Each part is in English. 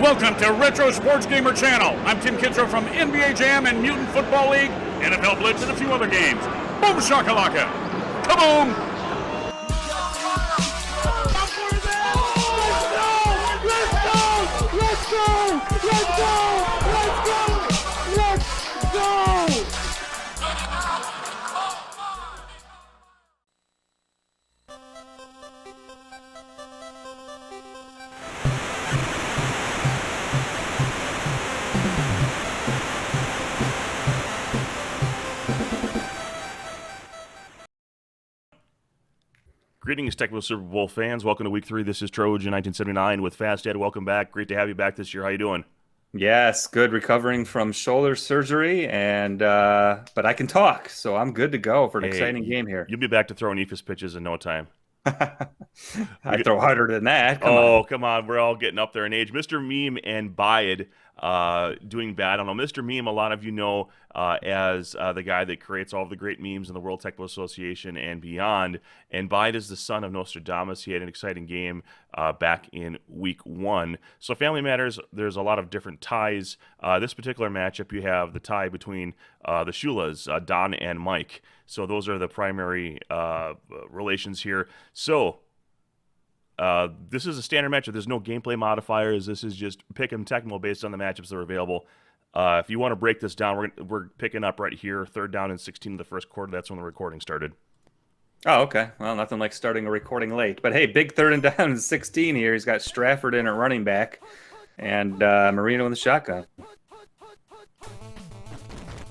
Welcome to Retro Sports Gamer Channel. I'm Tim Kitzrow from NBA Jam and Mutant Football League, NFL Blitz, and a few other games. Boom shakalaka! Kaboom! Greetings, Technical Super Bowl fans. Welcome to Week 3. This is Trojan 1979 with Fast Ed. Welcome back. Great to have you back this year. How you doing? Yes, good. Recovering from shoulder surgery, and but I can talk, so I'm good to go for an exciting game here. You'll be back to throwing Ephus pitches in no time. I throw harder than that. Come on. We're all getting up there in age. Mr. Meme and Bayed doing bad. I don't know. Mr. Meme, a lot of you know as the guy that creates all of the great memes in the World Technical Association and beyond. And Bayed is the son of Nostradamus. He had an exciting game back in Week 1. So Family Matters, there's a lot of different ties. This particular matchup, you have the tie between the Shulas, Don and Mike. So those are the primary relations here. So this is a standard matchup. There's no gameplay modifiers. This is just pick 'em technical based on the matchups that are available. If you want to break this down, we're picking up right here, 3rd down and 16 of the first quarter. That's when the recording started. Oh, okay. Well, nothing like starting a recording late. But hey, big 3rd and down and 16 here. He's got Strafford in at running back and Marino in the shotgun.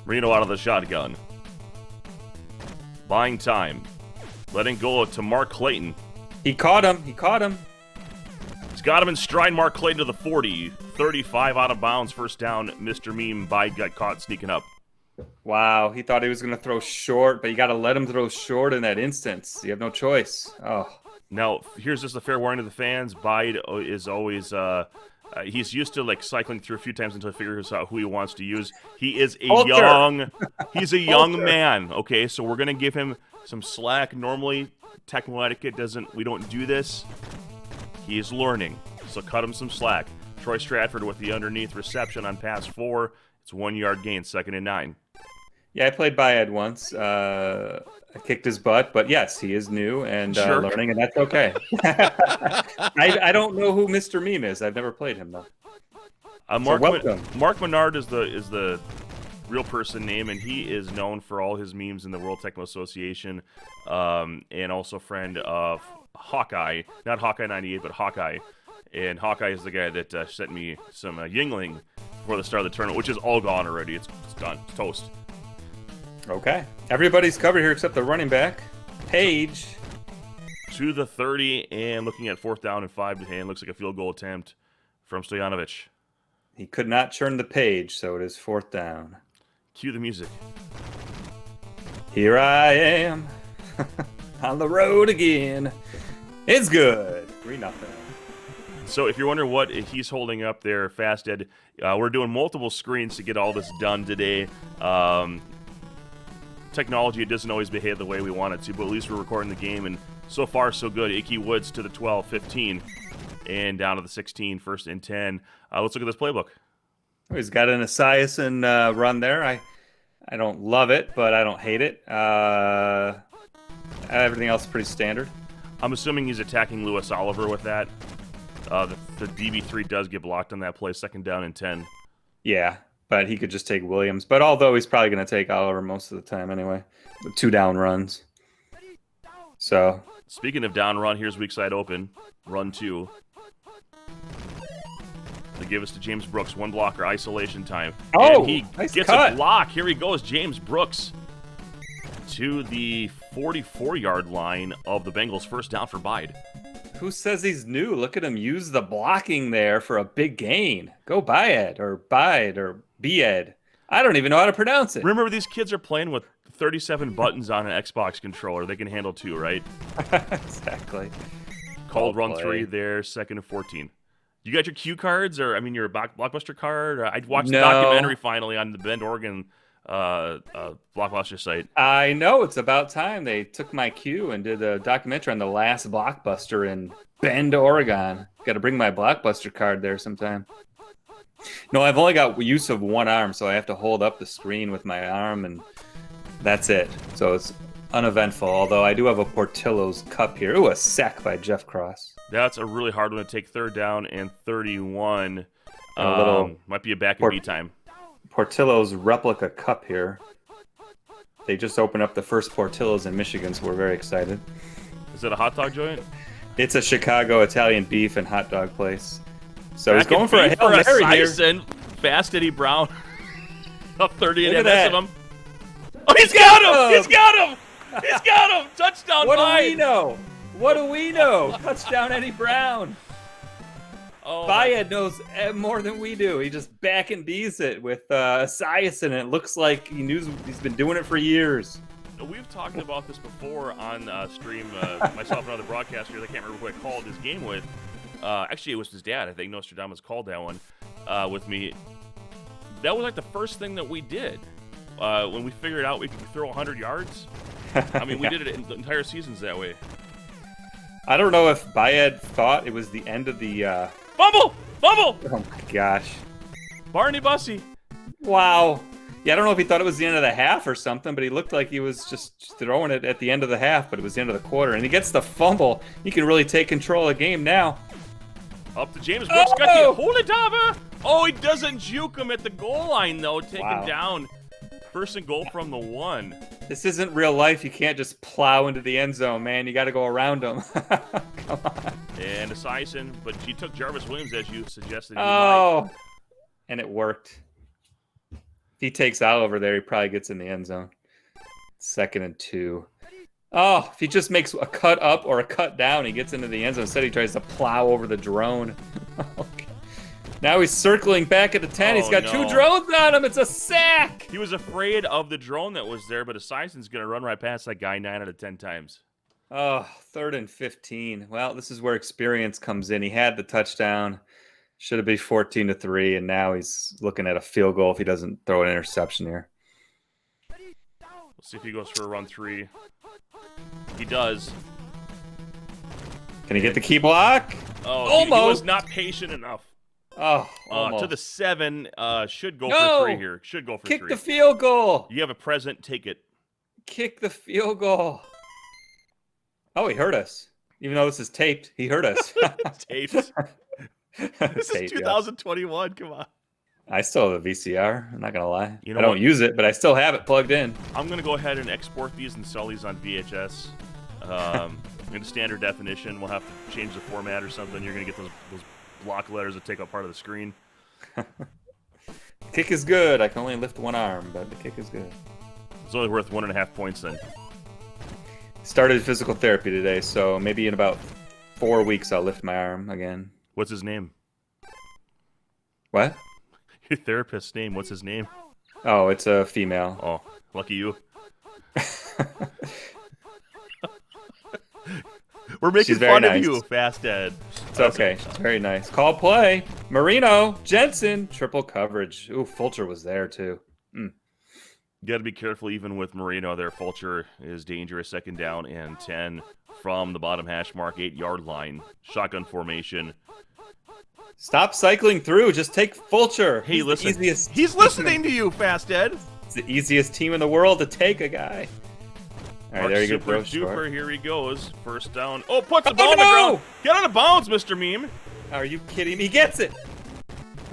Marino out of the shotgun. Buying time. Letting go to Mark Clayton. He caught him. He's got him in stride. Mark Clayton to the 40. 35 out of bounds. First down. Mr. Meme Bayed got caught sneaking up. Wow. He thought he was going to throw short, but you got to let him throw short in that instance. You have no choice. Oh. Now, here's just a fair warning to the fans. Bayed is always... he's used to like cycling through a few times until he figures out who he wants to use. He is he's a young man. Okay, so we're gonna give him some slack. Normally, technical etiquette we don't do this. He is learning, so cut him some slack. Troy Stratford with the underneath reception on pass 4. It's 1 yard gain, 2nd and 9. Yeah, I played Bayed once. I kicked his butt, but yes, he is new and learning, and that's okay. I don't know who Mr. Meme is. I've never played him though. Mark Menard is the real person name, and he is known for all his memes in the World Technical Association, and also friend of Hawkeye, not Hawkeye 98, but Hawkeye. And Hawkeye is the guy that sent me some Yingling before the start of the tournament, which is all gone already. It's done. It's toast. Okay. Everybody's covered here except the running back. Page. To the 30 and looking at 4th down and 5 to hand. Looks like a field goal attempt from Stojanovic. He could not turn the page, so it is 4th down. Cue the music. Here I am on the road again. It's good. 3-0. So if you're wondering what he's holding up there, Fast Ed, we're doing multiple screens to get all this done today. Technology, it doesn't always behave the way we want it to, but at least we're recording the game, and so far so good. Icky Woods to the 12, 15, and down to the 16, 1st and 10. Let's look at this playbook. He's got an Esiason run there. I don't love it, but I don't hate it. Everything else is pretty standard. I'm assuming he's attacking Lewis Oliver with that. The DB3 does get blocked on that play, 2nd down and 10. Yeah. But he could just take Williams. But although he's probably going to take Oliver most of the time anyway. With 2 down runs. So. Speaking of down run, here's weak side open. Run 2. They give us to James Brooks. 1 blocker, isolation time. Oh, and he nice gets cut. a block. Here he goes, James Brooks. To the 44-yard line of the Bengals. 1st down for Bayed. Who says he's new? Look at him use the blocking there for a big gain. Go Bayed or Bied. I don't even know how to pronounce it. Remember, these kids are playing with 37 buttons on an Xbox controller. They can handle 2, right? Exactly. Called run 3 there, 2nd and 14. You got your cue cards, or your Blockbuster card? I watched the documentary finally on the Bend, Oregon Blockbuster site. I know, it's about time they took my cue and did a documentary on the last Blockbuster in Bend, Oregon. Got to bring my Blockbuster card there sometime. No, I've only got use of one arm, so I have to hold up the screen with my arm, and that's it. So it's uneventful, although I do have a Portillo's cup here. Ooh, a sack by Jeff Cross. That's a really hard one to take. Third down and 31. A little might be a back and beat time. Portillo's replica cup here. They just opened up the first Portillo's in Michigan, so we're very excited. Is it a hot dog joint? It's a Chicago Italian beef and hot dog place. So Back he's going for a Hail Mary here. Fast Eddie Brown. Up 30 Look and at MS of him. Oh, he's got him! He's got him! He's got him! Touchdown, What Biden. do we know? What do we know? Touchdown, Eddie Brown. Oh, Bayed knows more than we do. He just back and B's it with Esiason, and it looks like he's been doing it for years. We've talked about this before on stream. Myself and other broadcasters. I can't remember who I called this game with. Actually, it was his dad. I think Nostradamus called that one with me. That was like the first thing that we did when we figured out we could throw 100 yards. I mean, we did it in the entire seasons that way. I don't know if Bayed thought it was the end of the... Fumble! Fumble! Oh, my gosh. Barney Bussey. Wow. Yeah, I don't know if he thought it was the end of the half or something, but he looked like he was just throwing it at the end of the half, but it was the end of the quarter. And he gets the fumble. He can really take control of the game now. Up to James Brooks. Got the hold it, Dava. Oh, he doesn't juke him at the goal line, though. Take him down. First and goal from the 1. This isn't real life. You can't just plow into the end zone, man. You got to go around them. Come on. And Esiason, but he took Jarvis Williams, as you suggested. And it worked. If he takes Oliver there, he probably gets in the end zone. 2nd and 2. Oh, if he just makes a cut up or a cut down, he gets into the end zone. Instead, he tries to plow over the drone. Okay. Now he's circling back at the 10. He's got 2 drones on him. It's a sack. He was afraid of the drone that was there, but Esiason's going to run right past that guy 9 out of 10 times. Oh, 3rd and 15. Well, this is where experience comes in. He had the touchdown. Should have been 14-3, and now he's looking at a field goal if he doesn't throw an interception here. Let's see if he goes for a run 3. He does. Can he get the key block? Oh, almost. He was not patient enough. Oh, almost. To the 7. Should go for 3 here. Should go for 3. Kick the field goal. You have a present. Take it. Kick the field goal. Oh, he hurt us. Even though this is taped, he hurt us. Taped. This is 2021. Come on. I still have a VCR. I'm not going to lie. You know I don't use it, but I still have it plugged in. I'm going to go ahead and export these and sell these on VHS. In standard definition. We'll have to change the format or something. You're going to get those block letters that take up part of the screen. Kick is good. I can only lift one arm, but the kick is good. It's only worth 1.5 points then. Started physical therapy today, so maybe in about 4 weeks I'll lift my arm again. What's his name? What? Your therapist's name. What's his name? Oh, it's a female. Oh, lucky you. We're making fun of you, Fast Ed. It's okay. She's very nice. Call play. Marino, Jensen, triple coverage. Ooh, Fulcher was there too. You got to be careful even with Marino there. Fulcher is dangerous. 2nd down and 10 from the bottom hash mark, 8-yard line. Shotgun formation. Stop cycling through. Just take Fulcher. Hey, listen. He's listening to you, Fast Ed. It's the easiest team in the world to take a guy. All right, there you go. Duper, here he goes. First down. Oh, puts the ball on the ground. Get out of bounds, Mr. Meme. Are you kidding me? He gets it.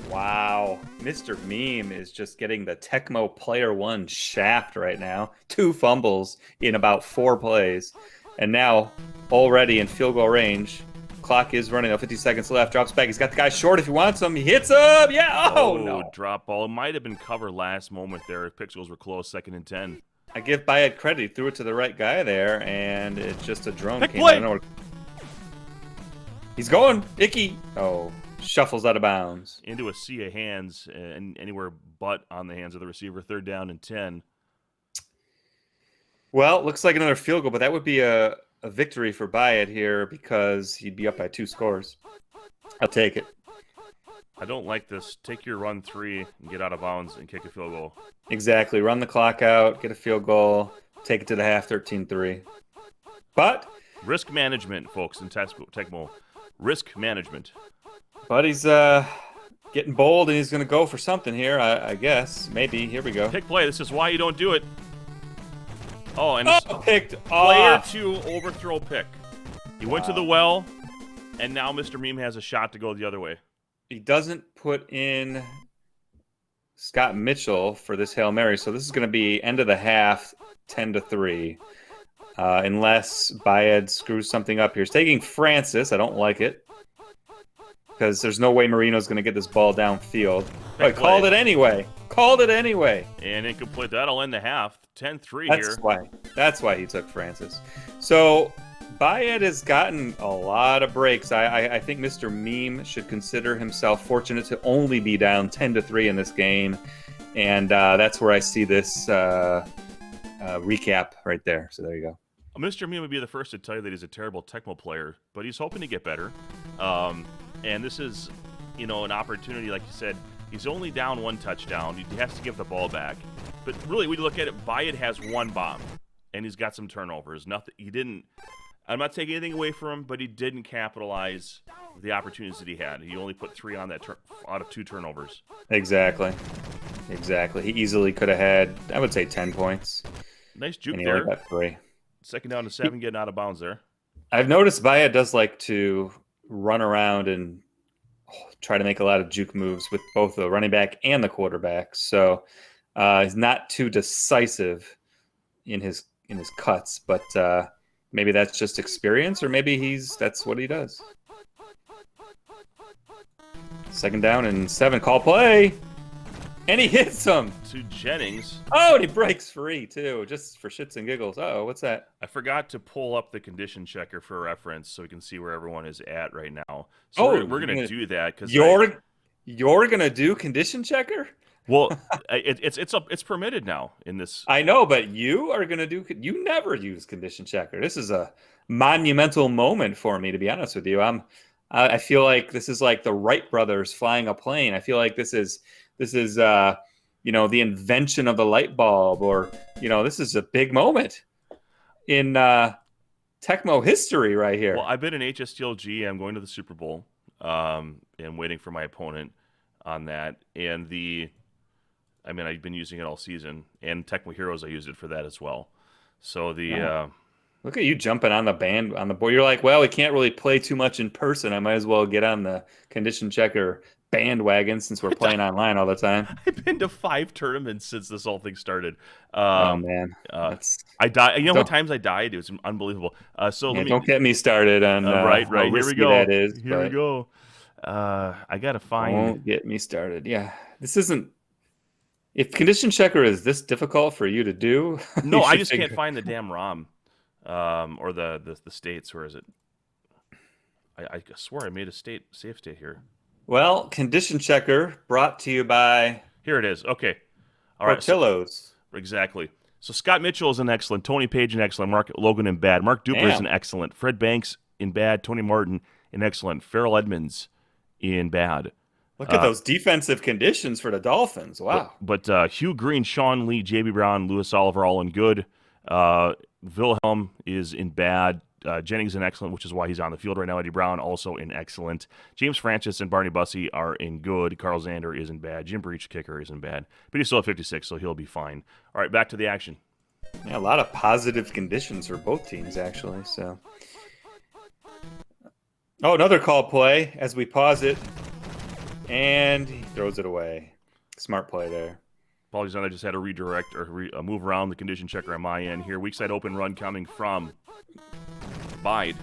Wow. Mr. Meme is just getting the Tecmo Player 1 shaft right now. 2 fumbles in about 4 plays. And now, already in field goal range. Clock is running. 50 seconds left. Drops back. He's got the guy short if he wants him. He hits him. Yeah. Oh, no. Drop ball. It might have been covered last moment there. Pixels were close. 2nd and 10. I give Bayed credit. He threw it to the right guy there, and it's just a drone. Pick play. I don't know what... He's going. Icky. Oh, shuffles out of bounds. Into a sea of hands, and anywhere but on the hands of the receiver. 3rd down and 10. Well, looks like another field goal, but that would be a victory for Bayed here because he'd be up by 2 scores. I'll take it. I don't like this. Take your run 3 and get out of bounds and kick a field goal. Exactly. Run the clock out, get a field goal, take it to the half, 13-3. But risk management, folks, in Tecmo. risk management. But he's getting bold, and he's going to go for something here, I guess. Maybe. Here we go. Pick play. This is why you don't do it. Oh, and picked player off. 2 overthrow pick. He went to the well, and now Mr. Meme has a shot to go the other way. He doesn't put in Scott Mitchell for this Hail Mary, so this is going to be end of the half, 10-3. Unless Baez screws something up here. He's taking Francis. I don't like it. Because there's no way Marino's going to get this ball downfield. But called it anyway. Called it anyway. And incomplete. That'll end the half. 10-3 here. That's why he took Francis. So Baez has gotten a lot of breaks. I think Mr. Meme should consider himself fortunate to only be down 10-3 in this game. And that's where I see this recap right there. So there you go. Mr. Meme would be the first to tell you that he's a terrible Tecmo player, but he's hoping to get better. And this is, an opportunity, like you said. He's only down 1 touchdown. He has to give the ball back. But really, we look at it, Bayard has 1 bomb, and he's got some turnovers. Nothing. He didn't. I'm not taking anything away from him, but he didn't capitalize the opportunities that he had. He only put 3 on that out of 2 turnovers. Exactly. He easily could have had, I would say, 10 points. Nice juke and he there. only got 3. Second down to 7, getting out of bounds there. I've noticed Bayard does like to run around and try to make a lot of juke moves with both the running back and the quarterback. So he's not too decisive in his cuts, but maybe that's just experience, or maybe that's what he does. Second down and 7, call play. And he hits him. To Jennings. Oh, and he breaks free, too, just for shits and giggles. Uh-oh, what's that? I forgot to pull up the condition checker for reference so we can see where everyone is at right now. So we're going to do that. Cause you're going to do condition checker? Well, it's permitted now in this. I know, but you are going to do – you never use condition checker. This is a monumental moment for me, to be honest with you. I feel like this is like the Wright brothers flying a plane. I feel like this is the invention of the light bulb, or this is a big moment in Tecmo history right here. Well, I've been an HSTLG. I'm going to the Super Bowl. And waiting for my opponent on that. And I've been using it all season. And Tecmo Heroes, I used it for that as well. So look at you jumping on the board. You're like, well, we can't really play too much in person. I might as well get on the condition checker bandwagon since we're playing online all the time. I've been to 5 tournaments since this whole thing started. Oh man, I died. You know what times I died? It was unbelievable. Don't get me started on right. Here we go. That is, here we go. I gotta find. Don't get me started. Yeah, this isn't. If condition checker is this difficult for you to do, no, I just can't find the damn ROM, or the states. Where is it? I swear I made a safe state here. Well, condition checker brought to you by. Here it is. Okay. All right. Portillo's. Exactly. So Scott Mitchell is an excellent. Tony Page an excellent. Mark Logan in bad. Mark Duper is an excellent. Fred Banks in bad. Tony Martin in excellent. Farrell Edmonds in bad. Look at those defensive conditions for the Dolphins. Wow. But Hugh Green, Sean Lee, J.B. Brown, Lewis Oliver all in good. Wilhelm is in bad. Jennings in excellent, which is why he's on the field right now. Eddie Brown also in excellent. James Francis and Barney Bussey are in good. Carl Zander is in bad. Jim Breach, kicker, is in bad. But he's still at 56, so he'll be fine. All right, back to the action. Yeah, a lot of positive conditions for both teams, actually. So, another call play as we pause it. And he throws it away. Smart play there. Apologies on that. I just had to redirect or move around the condition checker on my end here. Weak side open run coming from Bide.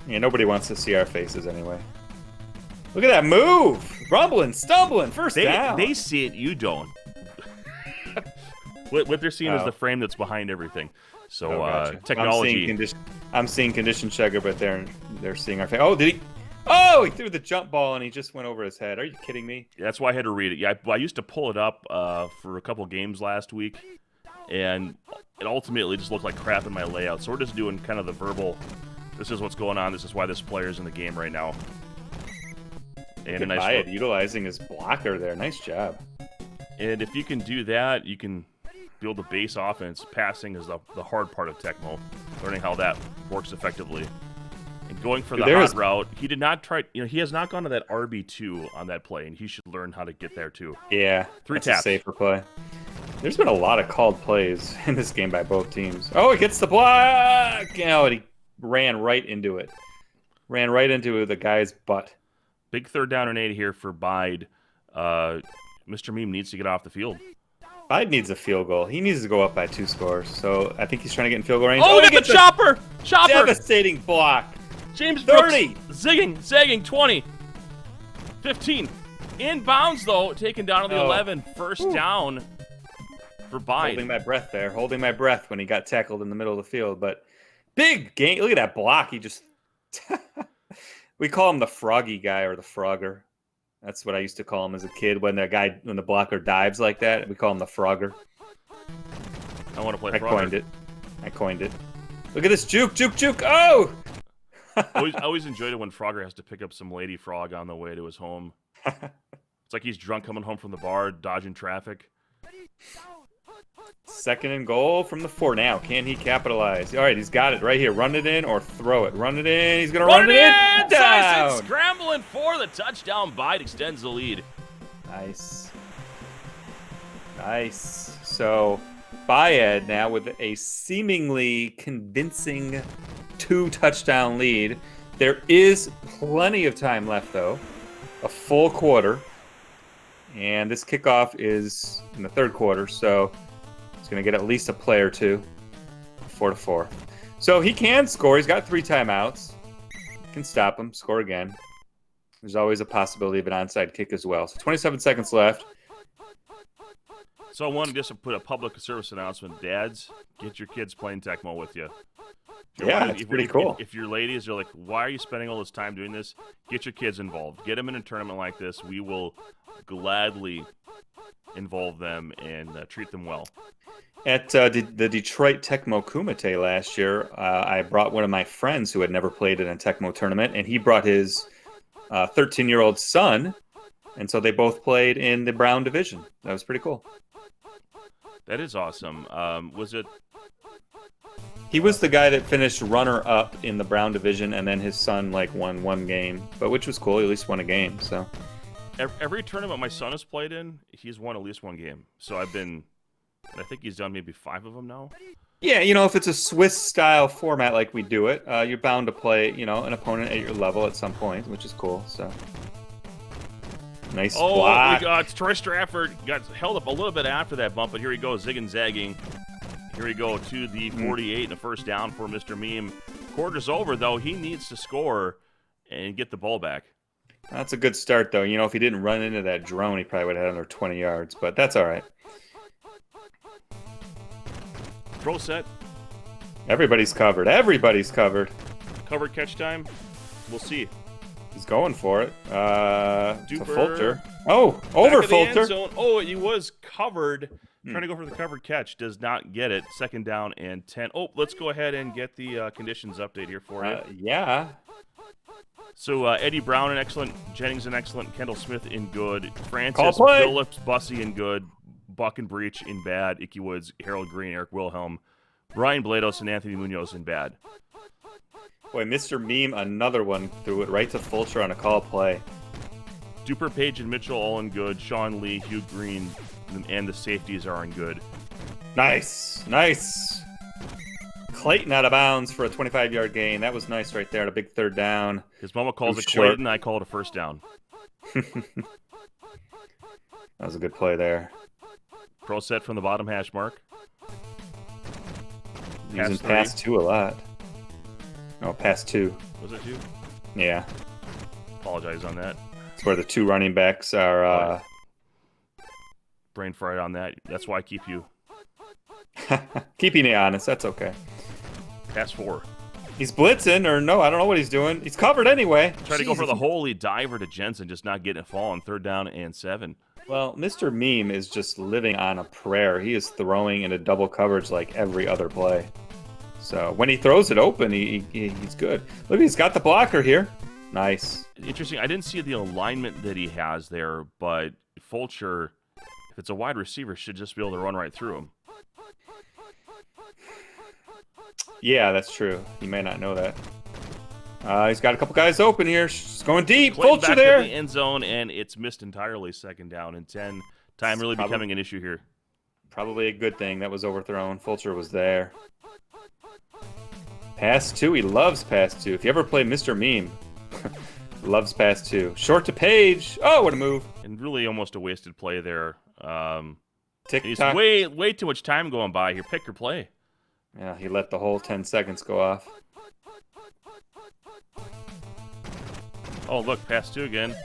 Yeah, nobody wants to see our faces anyway. Look at that move. Rumbling, stumbling, first down. They see it, you don't. What they're seeing is the frame that's behind everything. So gotcha. Technology. I'm seeing condition checker, but they're seeing our face. Oh, did he? Oh, he threw the jump ball and he just went over his head. Are you kidding me? Yeah, that's why I had to read it. Yeah, I used to pull it up for a couple games last week, and it ultimately just looked like crap in my layout. So we're just doing kind of the verbal, this is what's going on, this is why this player's in the game right now. And a nice utilizing his blocker there. Nice job. And if you can do that, you can build a base offense. Passing is the hard part of Tecmo, learning how that works effectively. And going for Dude, the hot route, he did not try. He has not gone to that RB2 on that play, and he should learn how to get there too. Yeah, 3 that's taps. a safer play. There's been a lot of called plays in this game by both teams. Oh, it gets the block! Oh, and he ran right into it. Ran right into the guy's butt. Big 3rd down and 8 here for Bide. Mr. Meme needs to get off the field. Bide needs a field goal. He needs to go up by 2 scores. So I think he's trying to get in field goal range. Oh, look at the chopper! Chopper! Devastating block. James 30. Brooks zagging 20. 15. Inbounds, though, taken down to the 11. First down for Bide. Holding my breath there. Holding my breath when he got tackled in the middle of the field. But big game. Look at that block. He just... We call him the froggy guy or the frogger. That's what I used to call him as a kid when the blocker dives like that. We call him the frogger. I want to play I frogger. coined it. Look at this juke. Oh! I always enjoyed it when Frogger has to pick up some lady frog on the way to his home. It's like he's drunk coming home from the bar, dodging traffic. 2nd and goal from the 4 now. Can he capitalize? All right, he's got it right here. Run it in or throw it. Run it in. He's going to run it in. Down. Tyson scrambling for the touchdown. Bide extends the lead. Nice. So, Bayed now with a seemingly convincing 2-touchdown lead. There is plenty of time left, though. A full quarter. And this kickoff is in the 3rd quarter, so he's going to get at least a play or two. 4-4. So he can score. He's got 3 timeouts. Can stop him, score again. There's always a possibility of an onside kick as well. So 27 seconds left. So I wanted just to put a public service announcement. Dads, get your kids playing Tecmo with you. Yeah, it's pretty cool. If your ladies are like, why are you spending all this time doing this? Get your kids involved. Get them in a tournament like this. We will gladly involve them and treat them well. At the Detroit Tecmo Kumite last year, I brought one of my friends who had never played in a Tecmo tournament, and he brought his 13-year-old son, and so they both played in the Brown division. That was pretty cool. That is awesome. Was it? He was the guy that finished runner-up in the Brown division, and then his son won 1 game, but which was cool. He at least won a game. So every tournament my son has played in, he's won at least 1 game. So I think he's done maybe 5 of them now. Yeah, if it's a Swiss-style format like we do it, you're bound to play, an opponent at your level at some point, which is cool. So nice block. It's Troy Stratford got held up a little bit after that bump, but here he goes, zigging zagging. Here we go to the 48 and a first down for Mr. Meme. Quarter's over, though. He needs to score and get the ball back. That's a good start, though. If he didn't run into that drone, he probably would have had another 20 yards, but that's all right. Throw set. Everybody's covered. Covered catch time. We'll see. He's going for it. To Duper. Fulcher. Oh, over Fulcher. Oh, he was covered. Trying to go for the covered catch. Does not get it. 2nd down and 10. Oh, let's go ahead and get the conditions update here for you. Yeah. So Eddie Brown in excellent. Jennings in excellent. Kendall Smith in good. Francis Phillips, Bussey in good. Buck and Breach in bad. Icky Woods, Harold Green, Eric Wilhelm. Brian Blados and Anthony Munoz in bad. Boy, Mr. Meme, another one, threw it right to Fulcher on a call play. Duper, Page, and Mitchell all in good. Sean Lee, Hugh Green, and the safeties are in good. Nice. Clayton out of bounds for a 25-yard gain. That was nice right there. A big 3rd down. His mama calls it Clayton. I call it a first down. That was a good play there. Pro set from the bottom hash mark. Using pass 2 a lot. No, pass 2. Was it 2? Yeah. Apologize on that. It's where the 2 running backs are... Brain fried on that. That's why I keep you. Keeping you honest. That's okay. Pass 4. He's blitzing, or no, I don't know what he's doing. He's covered anyway. Try to go for the holy diver to Jensen, just not getting a fall on 3rd down and 7. Well, Mr. Meme is just living on a prayer. He is throwing into double coverage like every other play. So when he throws it open, he's good. Look, he's got the blocker here. Nice. Interesting. I didn't see the alignment that he has there, but Fulcher, if it's a wide receiver, should just be able to run right through him. Yeah, that's true. You may not know that. He's got a couple guys open here. He's going deep. Clayton Fulcher back there. to the end zone, and it's missed entirely. 2nd down and 10. Time really becoming an issue here. Probably a good thing that was overthrown. Fulcher was there. Pass 2. He loves pass 2. If you ever play Mr. Meme, loves pass 2. Short to Page. Oh, what a move. And really almost a wasted play there. He's Tick-tock. way too much time going by here. Pick your play. Yeah, he let the whole 10 seconds go off. Oh, look, pass 2 again.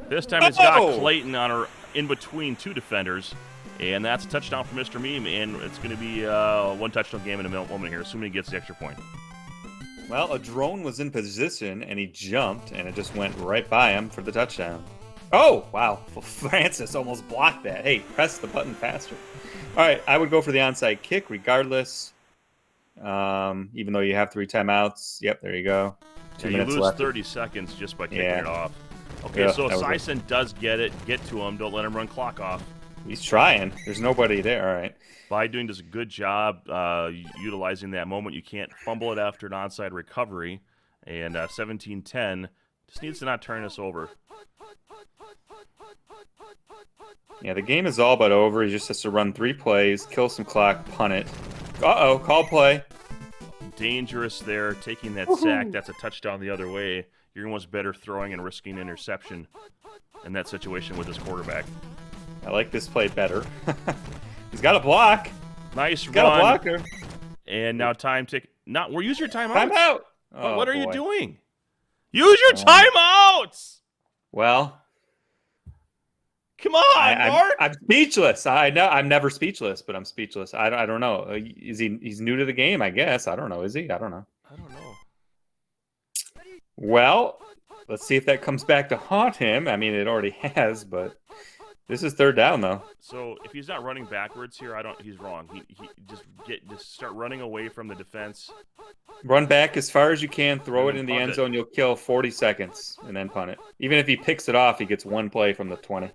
This time it's got Clayton on her in between 2 defenders. And that's a touchdown for Mr. Meme, and it's going to be a 1 touchdown game in a moment here, assuming he gets the extra point. Well, a drone was in position, and he jumped, and it just went right by him for the touchdown. Oh, wow. Francis almost blocked that. Hey, press the button faster. All right, I would go for the onside kick regardless, even though you have 3 timeouts. Yep, there you go. 2 You minutes lose left. 30 seconds just by kicking it off. Okay, Yeah, so that was it. Sison does get to him. Don't let him run clock off. He's trying. There's nobody there. All right. By does a good job utilizing that moment. You can't fumble it after an onside recovery. And 17-10 just needs to not turn us over. Yeah, the game is all but over. He just has to run 3 plays, kill some clock, punt it. Uh-oh, call play. Dangerous there, taking that sack. That's a touchdown the other way. You're almost better throwing and risking interception in that situation with this quarterback. I like this play better. He's got a block. Nice Got run. a blocker. And now time tick. Use your timeout. Timeout. Oh, what are you boy. doing? Use your timeouts. Well, come on, Mark. I'm speechless. I know I'm never speechless, but I'm speechless. I don't know. He's new to the game, I guess. I don't know. Is he? I don't know. I don't know. Well, let's see if that comes back to haunt him. I mean, it already has, but this is 3rd down though. So if he's not running backwards here, he's wrong. He just start running away from the defense. Run back as far as you can, throw it in the Punt end it. zone. You'll kill 40 seconds and then punt it. Even if he picks it off, he gets 1 play from the 20.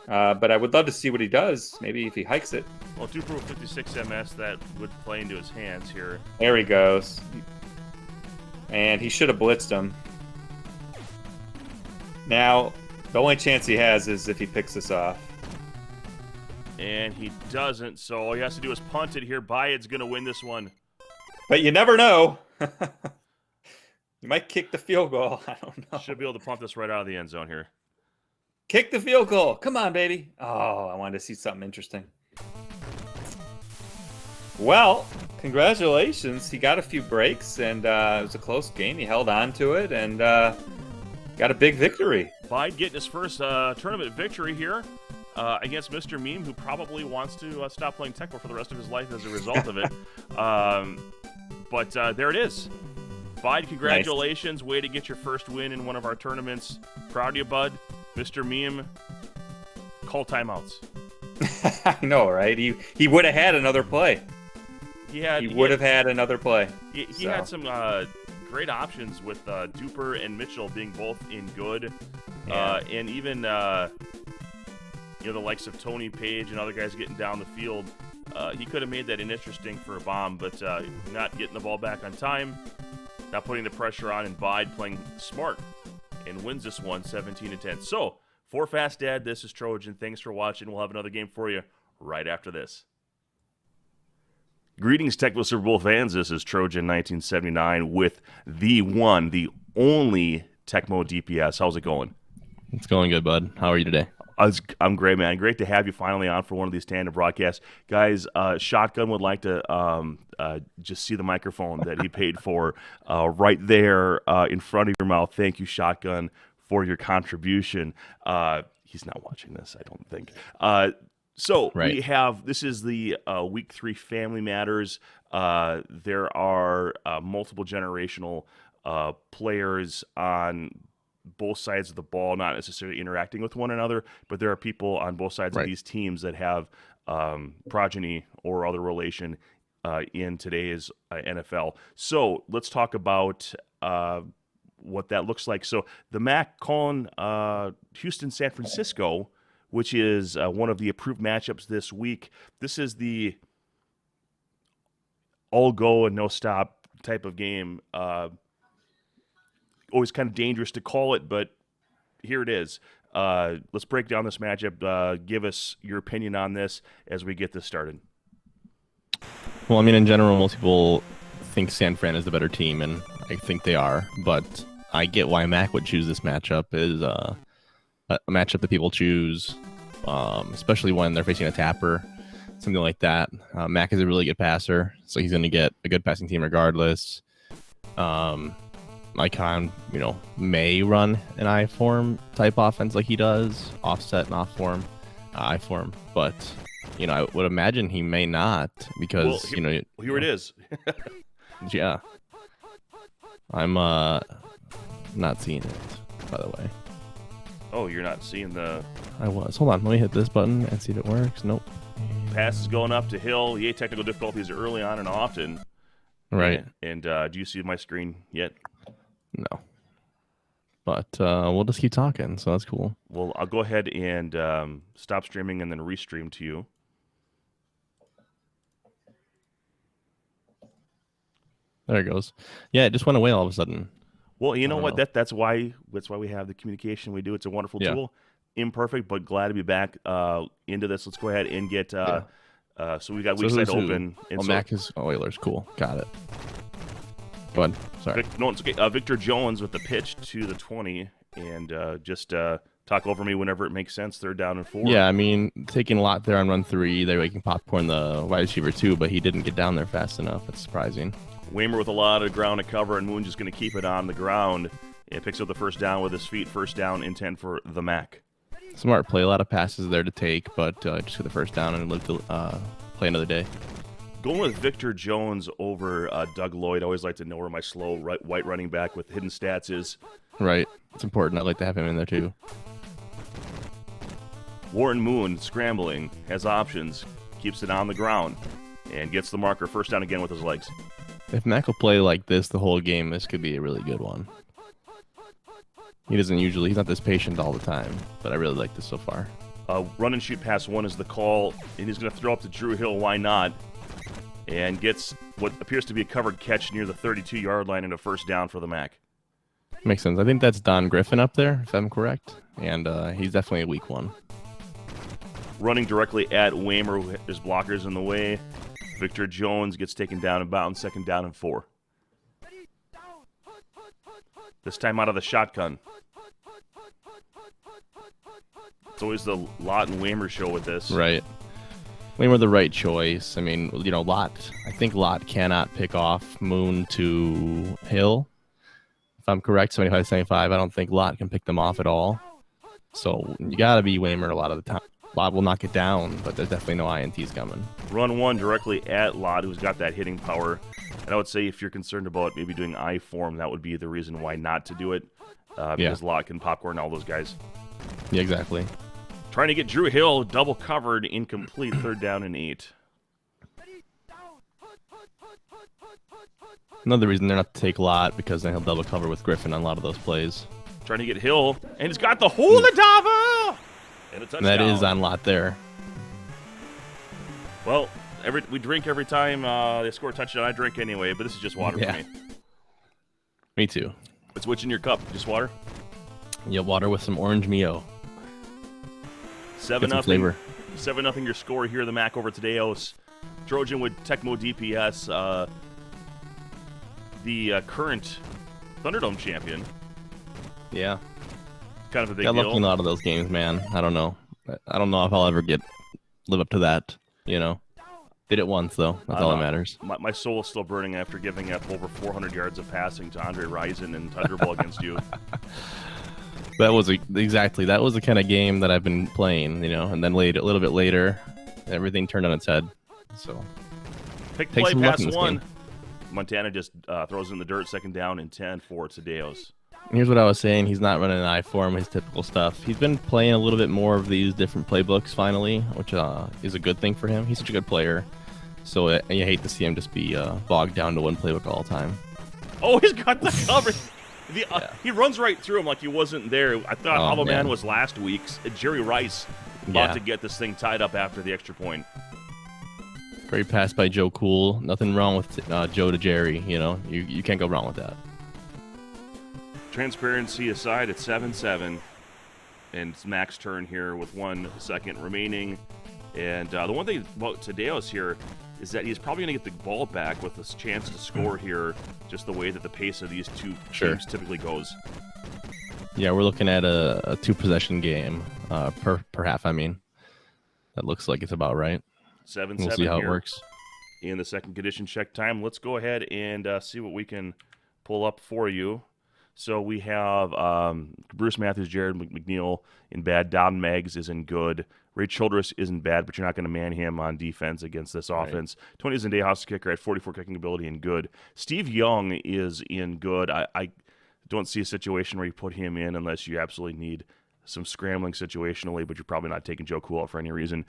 But I would love to see what he does. Maybe if he hikes it. Well, 2 for 56 MS, that would play into his hands here. There he goes. And he should have blitzed him. Now, the only chance he has is if he picks this off. And he doesn't, so all he has to do is punt it here. Bayed's going to win this one. But you never know. You might kick the field goal. I don't know. Should be able to punt this right out of the end zone here. Kick the field goal. Come on, baby. Oh, I wanted to see something interesting. Well, congratulations. He got a few breaks, and it was a close game. He held on to it and got a big victory. Bayed getting his first tournament victory here against Mr. Meme, who probably wants to stop playing Tecmo for the rest of his life as a result of it. But there it is. Bayed, congratulations. Nice. Way to get your first win in one of our tournaments. Proud of you, bud. Mr. Meme, call timeouts. I know, right? He would have had another play. He would have had another play. He had some great options with Duper and Mitchell being both in good. Yeah. And even the likes of Tony Page and other guys getting down the field. He could have made that interesting for a bomb, but not getting the ball back on time, not putting the pressure on, and Bayed playing smart and wins this one 17-10. So, for Fast Dad, this is Trojan. Thanks for watching. We'll have another game for you right after this. Greetings, Tecmo Super Bowl fans. This is Trojan 1979 with the one, the only Tecmo DPS. How's it going? It's going good, bud. How are you today? I'm great, man. Great to have you finally on for one of these tandem broadcasts. Guys, Shotgun would like to just see the microphone that he paid for right there in front of your mouth. Thank you, Shotgun, for your contribution. He's not watching this, I don't think. We have, this is the Week 3 Family Matters. There are multiple generational players on both sides of the ball, not necessarily interacting with one another, but there are people on both sides of these teams that have progeny or other relation in today's NFL. So let's talk about what that looks like. So the MAC calling Houston, San Francisco, which is one of the approved matchups this week. This is the all go and no stop type of game. always kind of dangerous to call it, but here it is. Let's break down this matchup. Give us your opinion on this as we get this started. Well, I mean, in general, most people think San Fran is the better team, and I think they are. But I get why Mac would choose this matchup. Is a matchup that people choose, especially when they're facing a tapper, something like that. Mac is a really good passer, so he's going to get a good passing team regardless. Icon, may run an I form type offense like he does, offset and off form, I form, but I would imagine he may not because here it is. Yeah, I'm not seeing it, by the way. Oh, you're not seeing the... I was. Hold on, let me hit this button and see if it works. Nope. Pass is going up to Hill. Yay, technical difficulties early on and often. Right. And do you see my screen yet? No. But we'll just keep talking, so that's cool. Well, I'll go ahead and stop streaming and then restream to you. There it goes. Yeah, it just went away all of a sudden. Well, you know what? That's why we have the communication we do. It's a wonderful tool. Imperfect, but glad to be back into this. Let's go ahead and get so we got weak side open. And Mac is Oilers. Cool. Got it. Go ahead. Sorry. No, it's okay. Victor Jones with the pitch to the 20, and just talk over me whenever it makes sense. 3rd down and 4. Yeah, I mean, taking a lot there on run 3. They were making popcorn the wide receiver too, but he didn't get down there fast enough. That's surprising. Waymer with a lot of ground to cover, and Moon just going to keep it on the ground. It picks up the 1st down with his feet. 1st down and 10 for the Mac. Smart play. A lot of passes there to take, but just get the 1st down and live to play another day. Going with Victor Jones over Doug Lloyd. I always like to know where my slow white running back with hidden stats is. Right. It's important. I'd like to have him in there too. Warren Moon scrambling, has options, keeps it on the ground, and gets the marker. 1st down again with his legs. If Mac will play like this the whole game, this could be a really good one. He's not this patient all the time, but I really like this so far. Run and shoot pass 1 is the call, and he's going to throw up to Drew Hill. Why not? And gets what appears to be a covered catch near the 32-yard line and a 1st down for the Mac. Makes sense. I think that's Don Griffin up there, if I'm correct, and he's definitely a weak one. Running directly at Waymer, his blockers in the way. Victor Jones gets taken down and bound. 2nd down and 4. This time out of the shotgun. It's always the Lott and Waymer show with this. Right. Waymer the right choice. I mean, Lott. I think Lott cannot pick off Moon to Hill. If I'm correct, 75-75. I don't think Lott can pick them off at all. So you got to be Waymer a lot of the time. Lott will knock it down, but there's definitely no INTs coming. Run 1 directly at Lott, who's got that hitting power. And I would say if you're concerned about maybe doing I form, that would be the reason why not to do it. Because Lott can popcorn all those guys. Yeah, exactly. Trying to get Drew Hill double covered, incomplete. 3rd down and 8. Another reason they're not to take Lott, because then he'll double cover with Griffin on a lot of those plays. Trying to get Hill, and he's got the hole to Dava! And a touchdown. That is on Lott there. Well, we drink every time they score a touchdown. I drink anyway, but this is just water for me. Me too. What's in your cup? Just water? Yeah, water with some orange Mio. 7-0. 7-0 your score here. The Mac over Tadeos. Trojan with Tecmo DPS. The current Thunderdome champion. Yeah. Kind of a big deal. deal. Got lucky in a lot of those games, man. I don't know if I'll ever live up to that. Did it once though. That's all that matters. My soul is still burning after giving up over 400 yards of passing to Andre Rison in Thunderball against you. That was the kind of game that I've been playing, and then a little bit later, everything turned on its head. So, pick play pass 1. Montana just throws in the dirt. 2nd down and 10 for Tadeos. Here's what I was saying. He's not running an I form, his typical stuff. He's been playing a little bit more of these different playbooks finally, which is a good thing for him. He's such a good player. So you hate to see him just be bogged down to one playbook all the time. Oh, he's got the cover. He runs right through him like he wasn't there. I thought Hollow Man was last week's. Jerry Rice about to get this thing tied up after the extra point. Great pass by Joe Cool. Nothing wrong with Joe to Jerry. You can't go wrong with that. transparency aside, it's 7-7. And it's Mac's turn here with 1 second remaining. And the one thing about Tadeos here is that he's probably going to get the ball back with this chance to score here, just the way that the pace of these two teams typically goes. Yeah, we're looking at a 2-possession game per half. I mean, that looks like it's about right. 7-7 We'll see how here it works. in the second condition check time. Let's go ahead and see what we can pull up for you. So we have Bruce Matthews, Jared McNeil in bad. Don Meggs is in good. Ray Childress isn't bad, but you're not going to man him on defense against this offense. Tony Zendejas, kicker, at 44 kicking ability and good. Steve Young is in good. I don't see a situation where you put him in unless you absolutely need some scrambling situationally, but you're probably not taking Joe Cool out for any reason.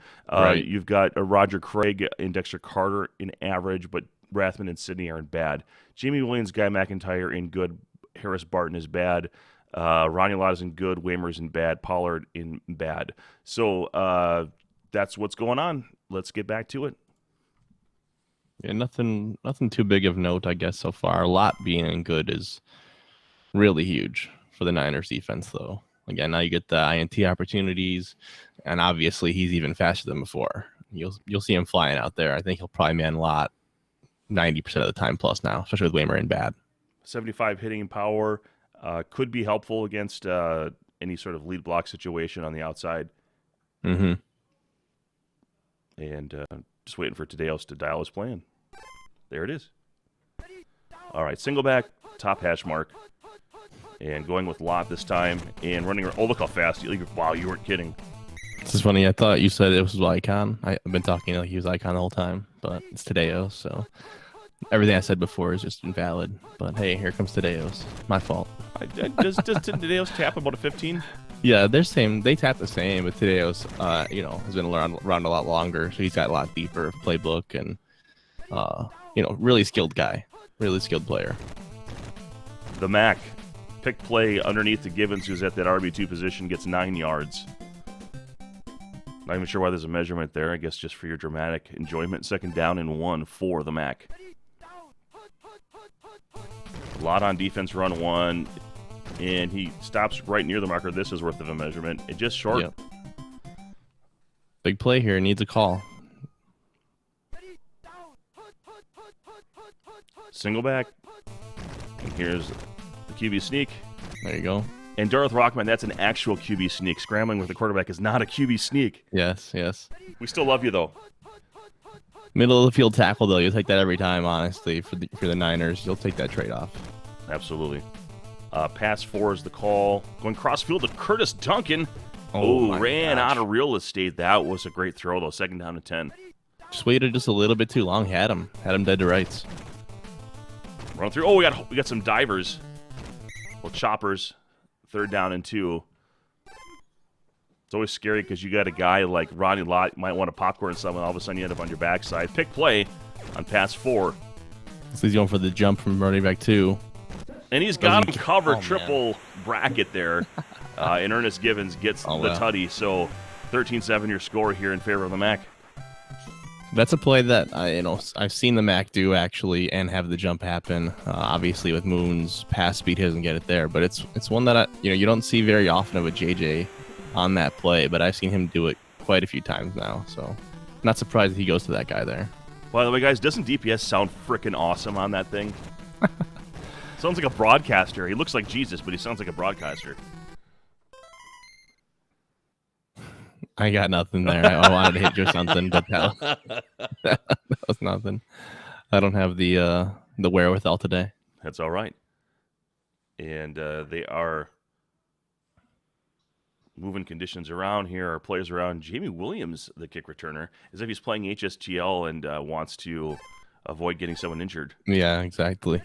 You've got Roger Craig and Dexter Carter in average, but Rathman and Sidney are in bad. Jamie Williams, Guy McIntyre in good. Harris Barton is bad. Ronnie Lott is in good. Waymer's in bad. Pollard in bad. So that's what's going on. Let's get back to it. Yeah, nothing too big of note, I guess, so far. Lott being in good is really huge for the Niners defense, though. Again, now you get the INT opportunities, and obviously he's even faster than before. You'll see him flying out there. I think he'll probably man Lott 90% of the time plus now, especially with Waymer in bad. 75 hitting power could be helpful against any sort of lead block situation on the outside. Mm-hmm. And just waiting for Tadeos to dial his plan. There it is. All right, single back, top hash mark. And going with Lott this time. And running. Oh, look how fast. Wow, you weren't kidding. This is funny. I thought you said it was Icon. I've been talking like he was Icon the whole time, but it's Tadeos, so... Everything I said before is just invalid, but hey, here comes Tadeos. My fault. Does Tadeos tap about a 15? Yeah, they're same. They tap the same, but Tadeos, has been around a lot longer, so he's got a lot deeper playbook and, really skilled guy, really skilled player. The Mac, pick play underneath to Givens, who's at that RB2 position, gets 9 yards. Not even sure why there's a measurement there. I guess just for your dramatic enjoyment. 2nd down and 1 for the Mac. Lott on defense, run 1, and he stops right near the marker. This is worth of a measurement. It just short. Yep. Big play here. Needs a call. Single back. And here's the QB sneak. There you go. And Darth Rockman, that's an actual QB sneak. Scrambling with the quarterback is not a QB sneak. Yes. We still love you, though. Middle of the field tackle, though. You'll take that every time, honestly, for the Niners. You'll take that trade-off. Absolutely. Pass 4 is the call. Going cross-field to Curtis Duncan. Ran out of real estate. That was a great throw, though. 2nd down and 10. Just waited just a little bit too long. Had him dead to rights. Run through. Oh, we got some divers. Well, choppers. 3rd down and 2. It's always scary because you got a guy like Ronnie Lott, might want to popcorn someone, all of a sudden you end up on your backside. Pick play on pass 4. So he's going for the jump from running back 2. And he's got him covered, triple bracket there. And Ernest Givens gets the tutty. So 13-7 your score here in favor of the Mac. That's a play that I've seen the Mac do actually, and have the jump happen. Obviously, with Moon's pass speed, he doesn't get it there, but it's one that you don't see very often of a JJ on that play. But I've seen him do it quite a few times now, so not surprised that he goes to that guy there. By the way, guys, doesn't DPS sound freaking awesome on that thing? Sounds like a broadcaster. He looks like Jesus, but he sounds like a broadcaster. I got nothing there. I wanted to hit you with something, but that was nothing. I don't have the wherewithal today. That's all right. And they are moving conditions around here. Our players around. Jamie Williams, the kick returner, as if he's playing HSTL and wants to avoid getting someone injured. Yeah, exactly.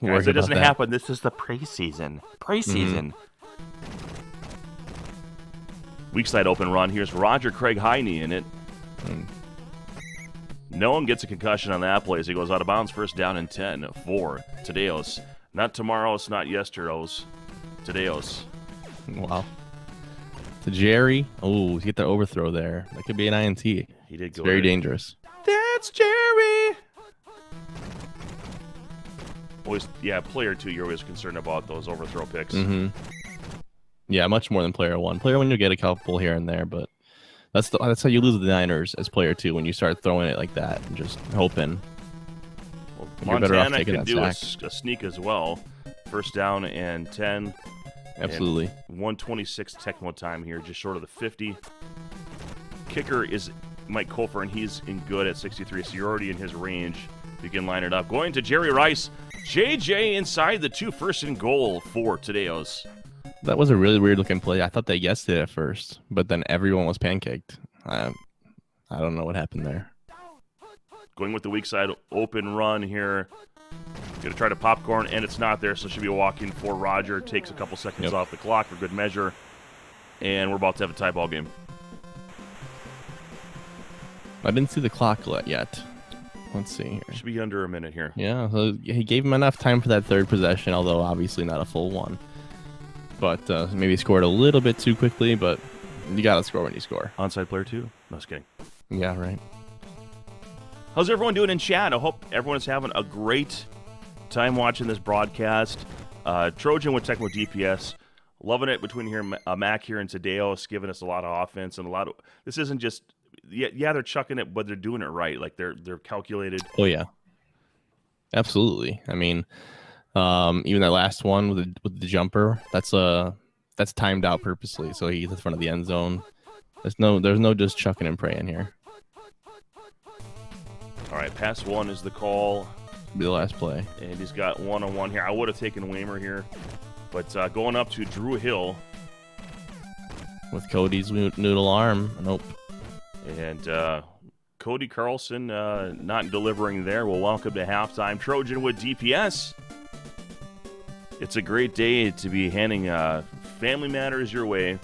Guys, it doesn't happen. This is the preseason. Mm-hmm. Weak side open run. Here's Roger Craig Heine in it. No one gets a concussion on that play as he goes out of bounds. 1st down and 10 for Tadeos. Not tomorrow's, not yesterday's. Tadeos. Wow. To Jerry. Oh, he get the overthrow there. That could be an INT. He did go very dangerous. That's Jerry. Always, player 2, you're always concerned about those overthrow picks. Mm-hmm. Yeah, much more than player 1. Player 1, you get a couple here and there, but that's how you lose the Niners as player 2 when you start throwing it like that and just hoping. Well, You're better off Montana taking can that do sack. a sneak as well. First down and 10. Absolutely. And 1:26 Tecmo time here, just short of the 50. Kicker is Mike Kofer, and he's in good at 63, so you're already in his range. You can line it up. Going to Jerry Rice. JJ inside the 2, first and goal for Tadeos. That was a really weird looking play. I thought they guessed it at first, but then everyone was pancaked. I don't know what happened there. Going with the weak side open run here. Going to try to popcorn, and it's not there, so it should be a walk-in for Roger. Takes a couple seconds off the clock for good measure, and we're about to have a tie ball game. I didn't see the clock yet. Let's see here. Should be under a minute here. Yeah, so he gave him enough time for that third possession, although obviously not a full one. But maybe scored a little bit too quickly, but you got to score when you score. Onside player 2? No, just kidding. Yeah, right. How's everyone doing in chat? I hope everyone is having a great time watching this broadcast. Trojan with Tecmo DPS. Loving it between here, Mac here and Tadeos, giving us a lot of offense and a lot of. This isn't just. Yeah, they're chucking it, but they're doing it right. Like they're calculated. Oh yeah, absolutely. I mean, even that last one with the jumper, that's timed out purposely, so he's in front of the end zone. There's no just chucking and praying here. All right, pass 1 is the call. Be the last play, and he's got 1-on-1 here. I would have taken Waymer here, but going up to Drew Hill with Cody's noodle arm. Nope. And Cody Carlson not delivering there. Well, welcome to halftime. Trojan with DPS. It's a great day to be handing Family Matters your way.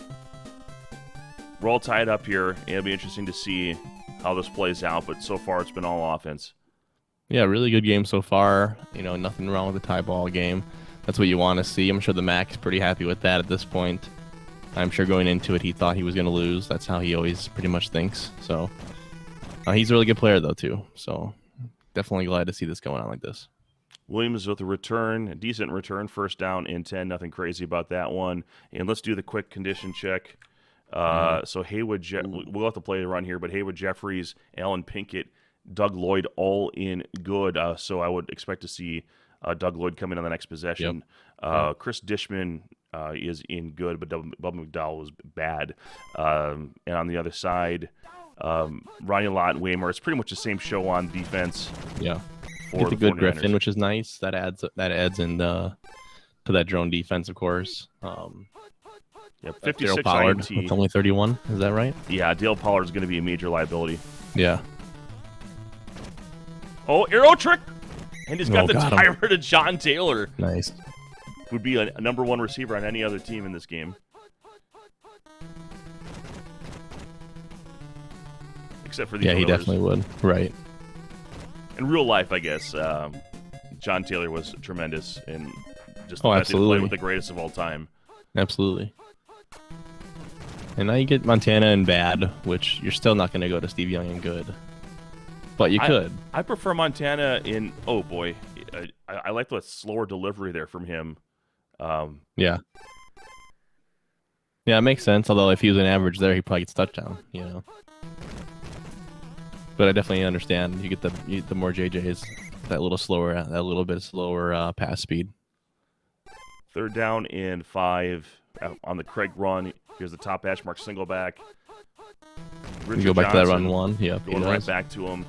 We're all tied up here. It'll be interesting to see how this plays out, but so far it's been all offense. Yeah, really good game so far. Nothing wrong with the tie ball game. That's what you want to see. I'm sure the Mac's pretty happy with that at this point. I'm sure going into it, he thought he was going to lose. That's how he always pretty much thinks. So he's a really good player, though, too. So definitely glad to see this going on like this. Williams with a decent return, first down and 10. Nothing crazy about that one. And let's do the quick condition check. So Haywood, we'll have to play the run here, but Haywood, Jeffries, Alan Pinkett, Doug Lloyd all in good. So I would expect to see Doug Lloyd come in on the next possession. Chris Dishman is in good, but Bubba McDowell was bad. And on the other side, Ronnie Lott and Waymer. It's pretty much the same show on defense. Yeah, for the good Griffin, which is nice. That adds in to that drone defense, of course. 56 Pollard INT. with only 31. Is that right? Yeah, Dale Pollard is going to be a major liability. Yeah. Oh, arrow trick! And he's got the got timer to John Taylor. Nice. Would be a number 1 receiver on any other team in this game. Except for the he Oilers. definitely would. Right. In real life, I guess, John Taylor was tremendous and just absolutely. play with the greatest of all time. Absolutely. And now you get Montana in bad, which you're still not going to go to Steve Young in good. But you could. I prefer Montana in, oh boy, I like the slower delivery there from him. Yeah, it makes sense. Although if he was an average there, he probably gets touchdown. But I definitely understand. You get the more JJs, that little bit slower pass speed. Third down and 5 on the Craig run. Here's the top hash mark single back. You go back to that run 1. Yep, going right back to him,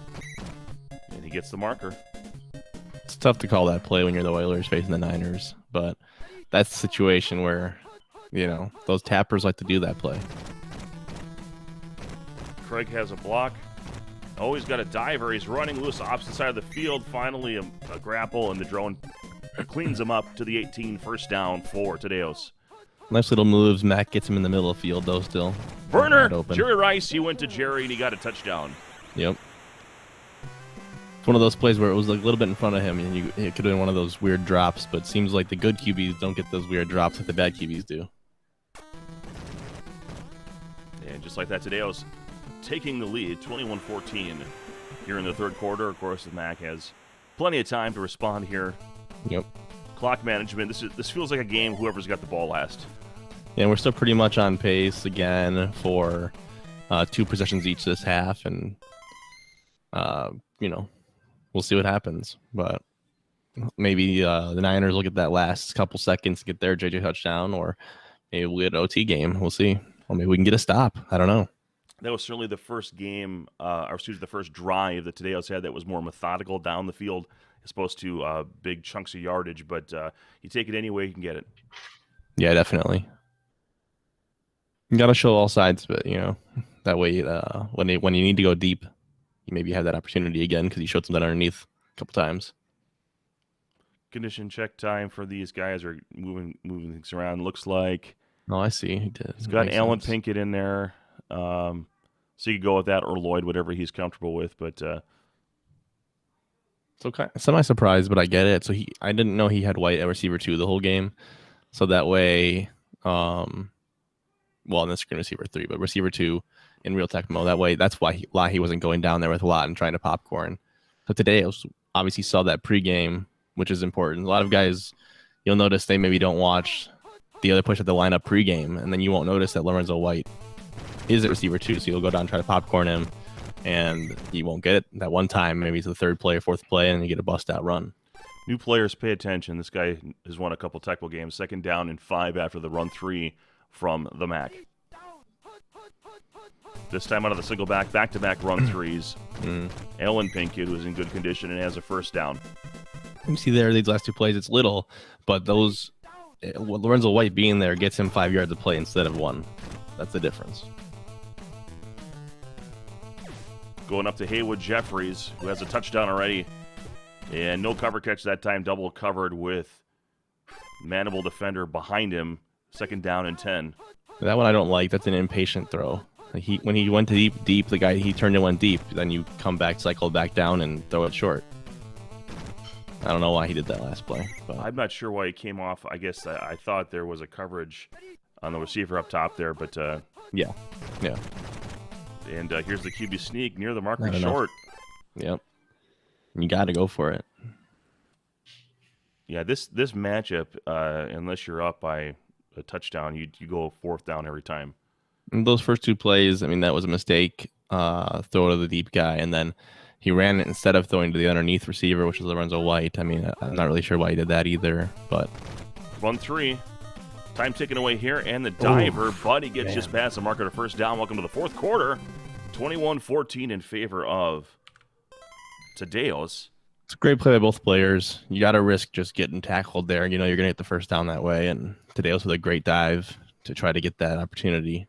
and he gets the marker. It's tough to call that play when you're the Oilers facing the Niners, but that's the situation where, those tappers like to do that play. Craig has a block. Oh, he's got a diver. He's running loose opposite side of the field. Finally, a grapple, and the drone cleans him up to the 18. First down for Tadeos. Nice little moves. Mac gets him in the middle of the field, though, still. Werner, Jerry Rice, he went to Jerry, and he got a touchdown. Yep. It's one of those plays where it was a little bit in front of him, and it could have been one of those weird drops, but it seems like the good QBs don't get those weird drops like the bad QBs do. And just like that, Tadeos taking the lead, 21-14 here in the third quarter. Of course, the Mac has plenty of time to respond here Yep. Clock management. This feels like a game. Whoever's got the ball last. Yeah, we're still pretty much on pace again for 2 possessions each this half, and we'll see what happens. But maybe the Niners will get that last couple seconds to get their JJ touchdown, or maybe we'll get an OT game. We'll see. Or maybe we can get a stop. I don't know. That was certainly the first game, the first drive that Tadeos had that was more methodical down the field, as opposed to big chunks of yardage. But you take it any way you can get it. Yeah, definitely. You got to show all sides, but that way when you need to go deep, you maybe have that opportunity again because you showed something underneath a couple times. Condition check time for these guys are moving things around. Looks like. Oh, I see. He did. He's got Alan Pinkett in there. So you could go with that or Lloyd, whatever he's comfortable with. But so semi-surprised, but I get it. So I didn't know he had White at receiver 2 the whole game. So that way, in this screen receiver 3, but receiver 2 in real Tecmo. That way, that's why he wasn't going down there with a lot and trying to popcorn. So today, obviously saw that pregame, which is important. A lot of guys, you'll notice they maybe don't watch the other push at the lineup pregame, and then you won't notice that Lorenzo White is at receiver 2, so you'll go down and try to popcorn him, and you won't get it that one time. Maybe it's the 3rd play or 4th play, and you get a bust-out run. New players, pay attention. This guy has won a couple Tecmo games. 2nd down and 5 after the run 3 from the MAC. This time out of the single back-to-back run 3s. Alan Pinkett, who is in good condition and has a 1st down. You see there, these last 2 plays, it's little, but those Lorenzo White being there gets him 5 yards of play instead of 1. That's the difference. Going up to Haywood Jeffries, who has a touchdown already. And no cover catch that time, double covered with manable defender behind him. 2nd down and 10. That one I don't like. That's an impatient throw. When he went to deep, the guy he turned and went deep. Then you come back, cycle back down, and throw it short. I don't know why he did that last play. But I'm not sure why he came off. I guess I thought there was a coverage on the receiver up top there, but yeah. And here's the QB sneak near the marker, Not short. Enough. Yep. You got to go for it. Yeah, this matchup, unless you're up by a touchdown, you go 4th down every time. And those first 2 plays, I mean, that was a mistake. Throw to the deep guy, and then he ran it instead of throwing to the underneath receiver, which is Lorenzo White. I mean, I'm not really sure why he did that either, but run 3. Time taken away here, and the diver, but he gets just past the marker to 1st down. Welcome to the 4th quarter. 21-14 in favor of Tadeos. It's a great play by both players. You got to risk just getting tackled there. You're going to get the 1st down that way, and Tadeos with a great dive to try to get that opportunity.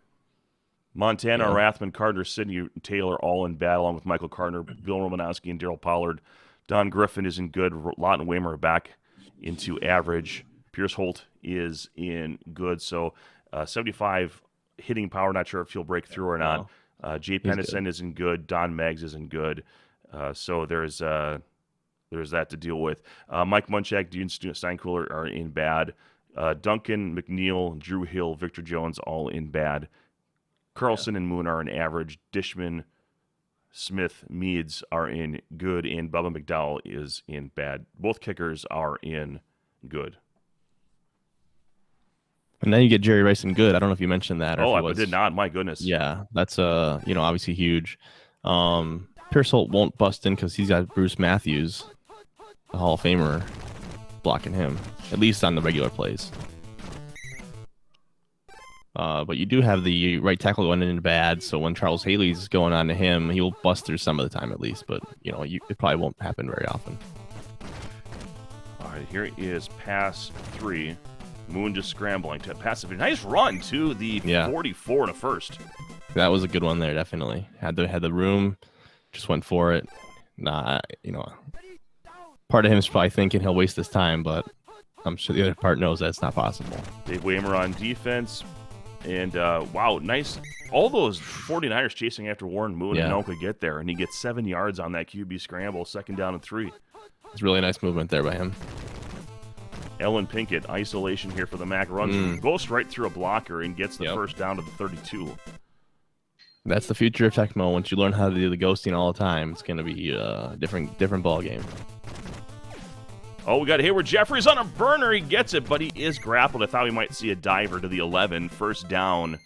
Montana, Rathman, Carter, Sidney Taylor all in bad, along with Michael Carter, Bill Romanowski, and Daryl Pollard. Don Griffin is in good. Lawton Waymer back into average. Pierce Holt is in good. So 75 hitting power. Not sure if he'll break through or not. Jay Pennison is in good. Don Meggs is in good. So there's that to deal with. Mike Munchak, Dean Steinkühler are in bad. Duncan, McNeil, Drew Hill, Victor Jones all in bad. Carlson and Moon are in average. Dishman, Smith, Meads are in good, and Bubba McDowell is in bad. Both kickers are in good. And then you get Jerry Rice in good. I don't know if you mentioned that. Or I did not. My goodness. Yeah, that's obviously huge. Pierce Holt won't bust in because he's got Bruce Matthews, the Hall of Famer, blocking him, at least on the regular plays. But you do have the right tackle going in bad, so when Charles Haley's going on to him, he'll bust through some of the time at least, but it probably won't happen very often. All right, here is pass 3. Moon just scrambling to pass. Nice run to the 44 to 1st. That was a good one there, definitely. Had the room, just went for it. Part of him is probably thinking he'll waste his time, but I'm sure the other part knows that's not possible. Dave Waymer on defense. And, wow, nice. All those 49ers chasing after Warren Moon and no one could get there. And he gets 7 yards on that QB scramble, 2nd down and 3. It's really nice movement there by him. Ellen Pinkett, isolation here for the MAC. Runs, goes right through a blocker and gets the 1st down to the 32. That's the future of Tecmo. Once you learn how to do the ghosting all the time, it's going to be a different ball game. Oh, we got Hayward Jeffries on a burner. He gets it, but he is grappled. I thought we might see a diver to the 11. First down.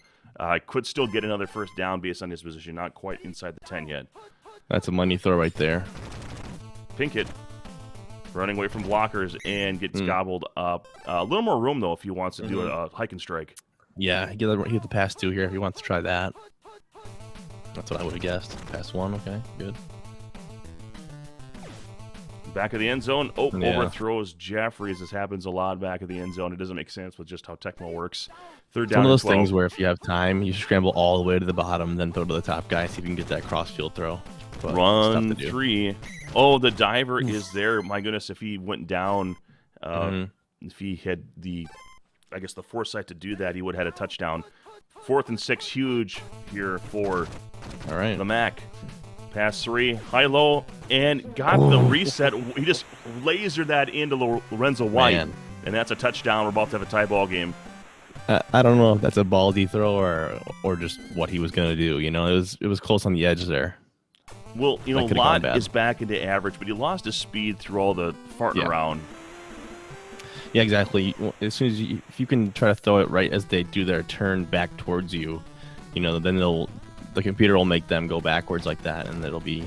Could still get another first down based on his position. Not quite inside the 10 yet. That's a money throw right there. Pinkett running away from blockers and gets gobbled up. A little more room, though, if he wants to do a hike and strike. Yeah, he get the pass 2 here if he wants to try that. That's what I would have guessed. Pass 1, okay, good. Back of the end zone. Oh, Yeah. overthrows Jeffries. This happens a lot back of the end zone. It doesn't make sense with just how Tecmo works. Third It's down. one of those 12. things where if you have time, you scramble all the way to the bottom, then throw to the top guy, see if you can get that cross-field throw. But it's Run tough to do. 3. Oh, the diver is there. My goodness, if he went down, if he had the foresight to do that, he would have had a touchdown. 4th and 6, huge here for All right. the Mac. Pass 3, high-low, and got the reset. He just lasered that into Lorenzo White, Man. and that's a touchdown. We're about to have a tie ball game. I don't know if that's a ballsy throw or just what he was going to do. You know, it was close on the edge there. Well, That could've gone Lott bad. is back into average, but he lost his speed through all the farting Yeah. around. Yeah, exactly. As soon as if you can try to throw it right as they do their turn back towards you, you know, then the computer will make them go backwards like that, and it'll be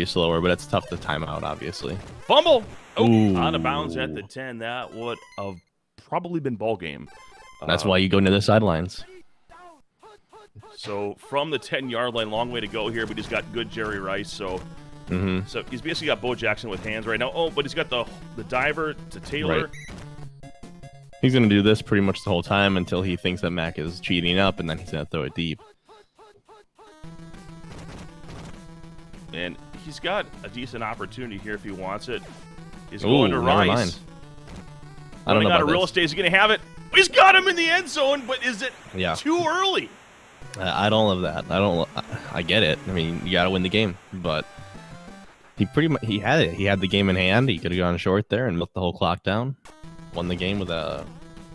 slower. But it's tough to time out, obviously. Fumble! Oh, Ooh. out of bounds at the 10. That would have probably been ball game. That's why you go near the sidelines. So from the 10-yard line, long way to go here, but he's got good Jerry Rice. So so he's basically got Bo Jackson with hands right now. Oh, but he's got the diver to Taylor. Right. He's going to do this pretty much the whole time until he thinks that Mac is cheating up, and then he's going to throw it deep. And he's got a decent opportunity here if he wants it. He's Ooh, going to never Rice. mind. I don't Running know out about of real this. estate. He's going to have it. He's got him in the end zone, but is it Yeah. too early? I don't love that. I get it. I mean, you got to win the game, but he had it. He had the game in hand. He could have gone short there and milked the whole clock down. Won the game with a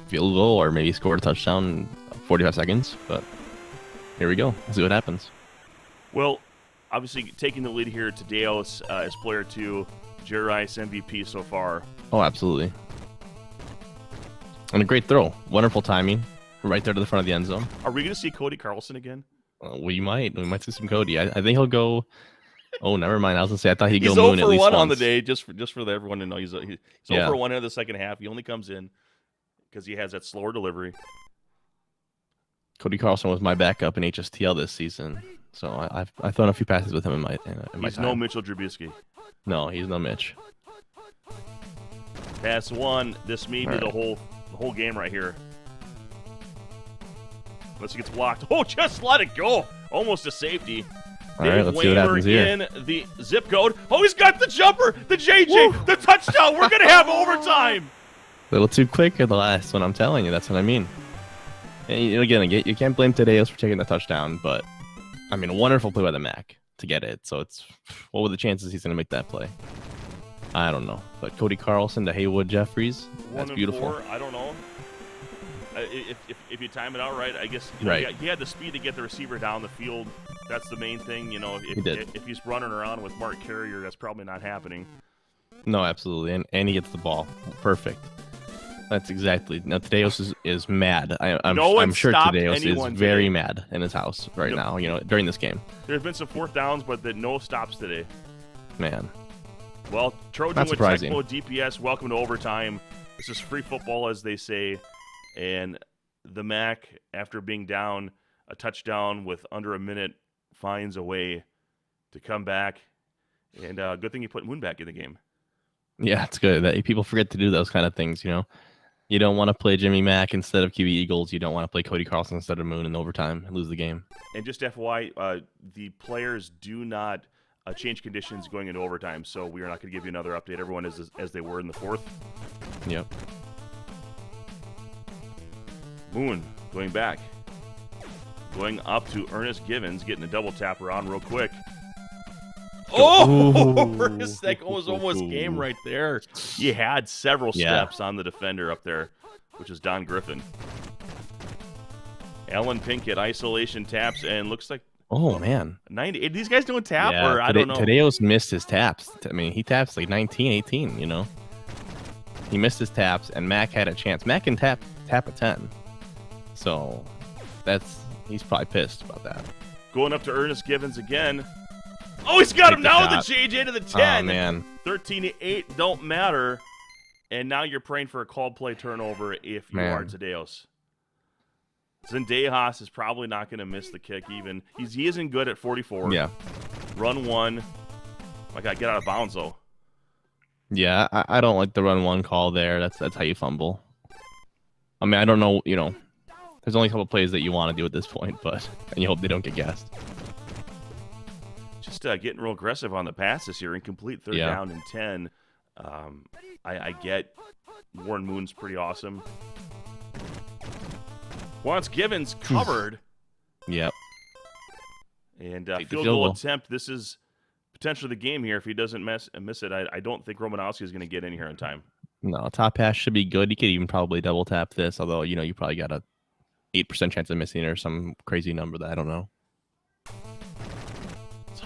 field goal, or maybe scored a touchdown in 45 seconds. But here we go. Let's see what happens. Well, obviously taking the lead here, Tadeos as player 2, Jerry Rice MVP so far. Oh, absolutely. And a great throw. Wonderful timing. Right there to the front of the end zone. Are we going to see Cody Carlson again? We might see some Cody. I think he'll go. Oh, never mind. I was gonna say I thought he'd He's go 0 Moon at for least 1 once. on the day, just for everyone to know. He's 0 Yeah. for 1 in the second half. He only comes in because he has that slower delivery. Cody Carlson was my backup in HSTL this season, so I've thrown a few passes with him in my He's time. no Mitchell Trubisky. No, he's no Mitch. Pass 1. This may be All the whole game right here. Unless he gets blocked. Oh, just let it go. Almost a safety. All right, let's see what happens here. In the zip code. Oh, he's got the jumper. The JJ. The touchdown. We're going to have overtime. A little too quick at the last one. I'm telling you, that's what I mean. And again, you can't blame Tadeos for taking the touchdown, but I mean, a wonderful play by the Mac to get it. So what were the chances he's going to make that play? I don't know. But Cody Carlson to Haywood Jeffries, that's 1 and beautiful. 4, I don't know. If you time it out right, I guess Right. he had the speed to get the receiver down the field. That's the main thing. You know, He did. if he's running around with Mark Carrier, that's probably not happening. No, absolutely, and he gets the ball. Perfect. That's exactly. Now Tadeos is mad. I'm No one sure stopped Tadeos anyone is very today. mad in his house right Yep. now. You know, during this game, There's been some 4th downs, but no stops today. man. Well, Trojan Not with surprising. Tecmo DPS, welcome to overtime. This is free football, as they say. And the Mac, after being down a touchdown with under a minute, finds a way to come back. And good thing you put Moon back in the game. Yeah, it's good that people forget to do those kind of things. You know, you don't want to play Jimmy Mack instead of QB Eagles. You don't want to play Cody Carlson instead of Moon in overtime and lose the game. And just FYI, the players do not change conditions going into overtime, so we are not going to give you another update. Everyone is as they were in the 4th. Yep. Moon going back. Going up to Ernest Givens, getting a double tap around real quick. Oh, Ernest, that was almost game right there. He had several steps on the defender up there, which is Don Griffin. Alan Pinkett, isolation taps, and looks like Oh man. 90. These guys don't tap, Yeah, or I don't know. Tadeos missed his taps. I mean, he taps like 19, 18, you know. He missed his taps, and Mac had a chance. Mac can tap a 10. So he's probably pissed about that. Going up to Ernest Givens again. Oh, he's got him now with the JJ to the 10. Oh, man. 13-8 don't matter. And now you're praying for a called play turnover if you are Tadeos. Zendejas is probably not going to miss the kick even. He isn't good at 44. Yeah. Run one. My God, get out of bounds, though. Yeah, I don't like the run one call there. That's how you fumble. I mean, I don't know, there's only a couple plays that you want to do at this point, and you hope they don't get gassed. Just getting real aggressive on the passes here. Incomplete third down and 10. I get Warren Moon's pretty awesome. Wants Givens covered. Yep. And field goal attempt. This is potentially the game here. If he doesn't miss it, I don't think Romanowski is going to get in here in time. No, top pass should be good. You could even probably double tap this, although, you probably got a 8% chance of missing or some crazy number that I don't know.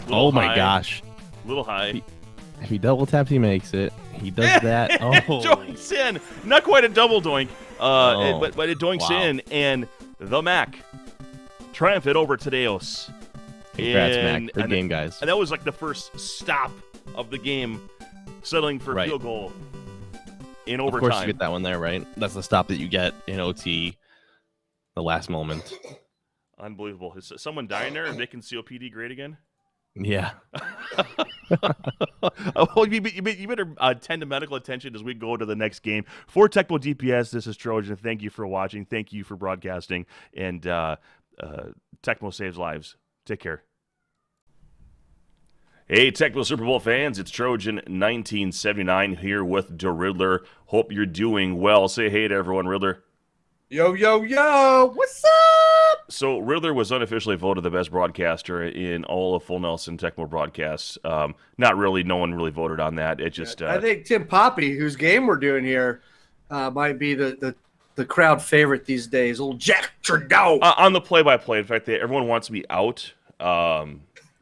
Oh, my gosh. A little high. If he double taps, he makes it. He does that. Oh. Doinks in. Not quite a double doink, but it doinks in. And the Mac triumphant over Tadeos. Congrats, Mac. Good game, guys. And that was like the first stop of the game, settling for a field goal in overtime. Of course, you get that one there, right? That's the stop that you get in OT, the last moment. Unbelievable. Is someone dying there? Are they can COPD great again? Yeah. You better tend to medical attention as we go to the next game. For Tecmo DPS, this is Trojan. Thank you for watching. Thank you for broadcasting. And Tecmo saves lives. Take care. Hey, Tecmo Super Bowl fans. It's Trojan 1979 here with the Riddler. Hope you're doing well. Say hey to everyone, Riddler. Yo, yo, yo. What's up? So Riddler was unofficially voted the best broadcaster in all of Full Nelson Tecmo broadcasts. Not really. No one really voted on that. It just. I think Tim Poppy, whose game we're doing here, might be the crowd favorite these days. Old Jack Trudeau. On the play-by-play. In fact, everyone wants me out,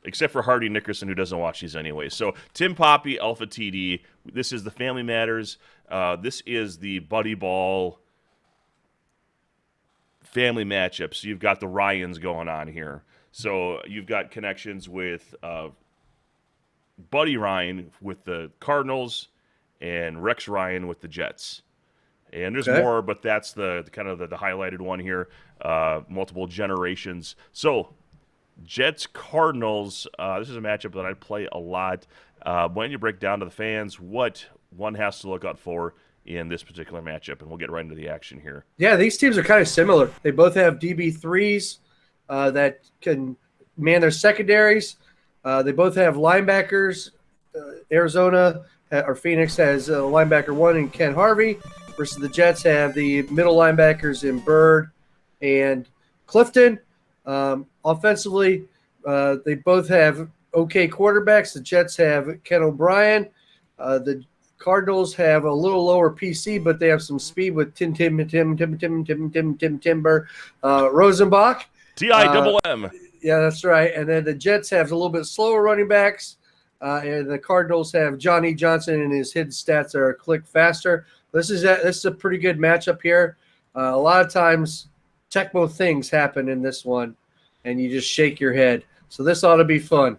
except for Hardy Nickerson, who doesn't watch these anyway. So Tim Poppy, Alpha TD. This is the Family Matters. This is the Buddy Ball family matchup. So you've got the Ryans going on here. So you've got connections with Buddy Ryan with the Cardinals and Rex Ryan with the Jets. And there's more, but that's the kind of the highlighted one here. Multiple generations. So Jets Cardinals. This is a matchup that I play a lot. When you break down to the fans, what one has to look out for in this particular matchup, and we'll get right into the action here. Yeah, these teams are kind of similar. They both have DB3s that can man their secondaries. They both have linebackers. Arizona or Phoenix has linebacker 1 in Ken Harvey, versus the Jets have the middle linebackers in Bird and Clifton. Offensively, they both have okay quarterbacks. The Jets have Ken O'Brien. The Cardinals have a little lower PC, but they have some speed with Timber Rosenbach. TIMM. Yeah, that's right. And then the Jets have a little bit slower running backs, and the Cardinals have Johnny Johnson, and his hidden stats are a click faster. This is a pretty good matchup here. A lot of times, Tecmo things happen in this one, and you just shake your head. So this ought to be fun.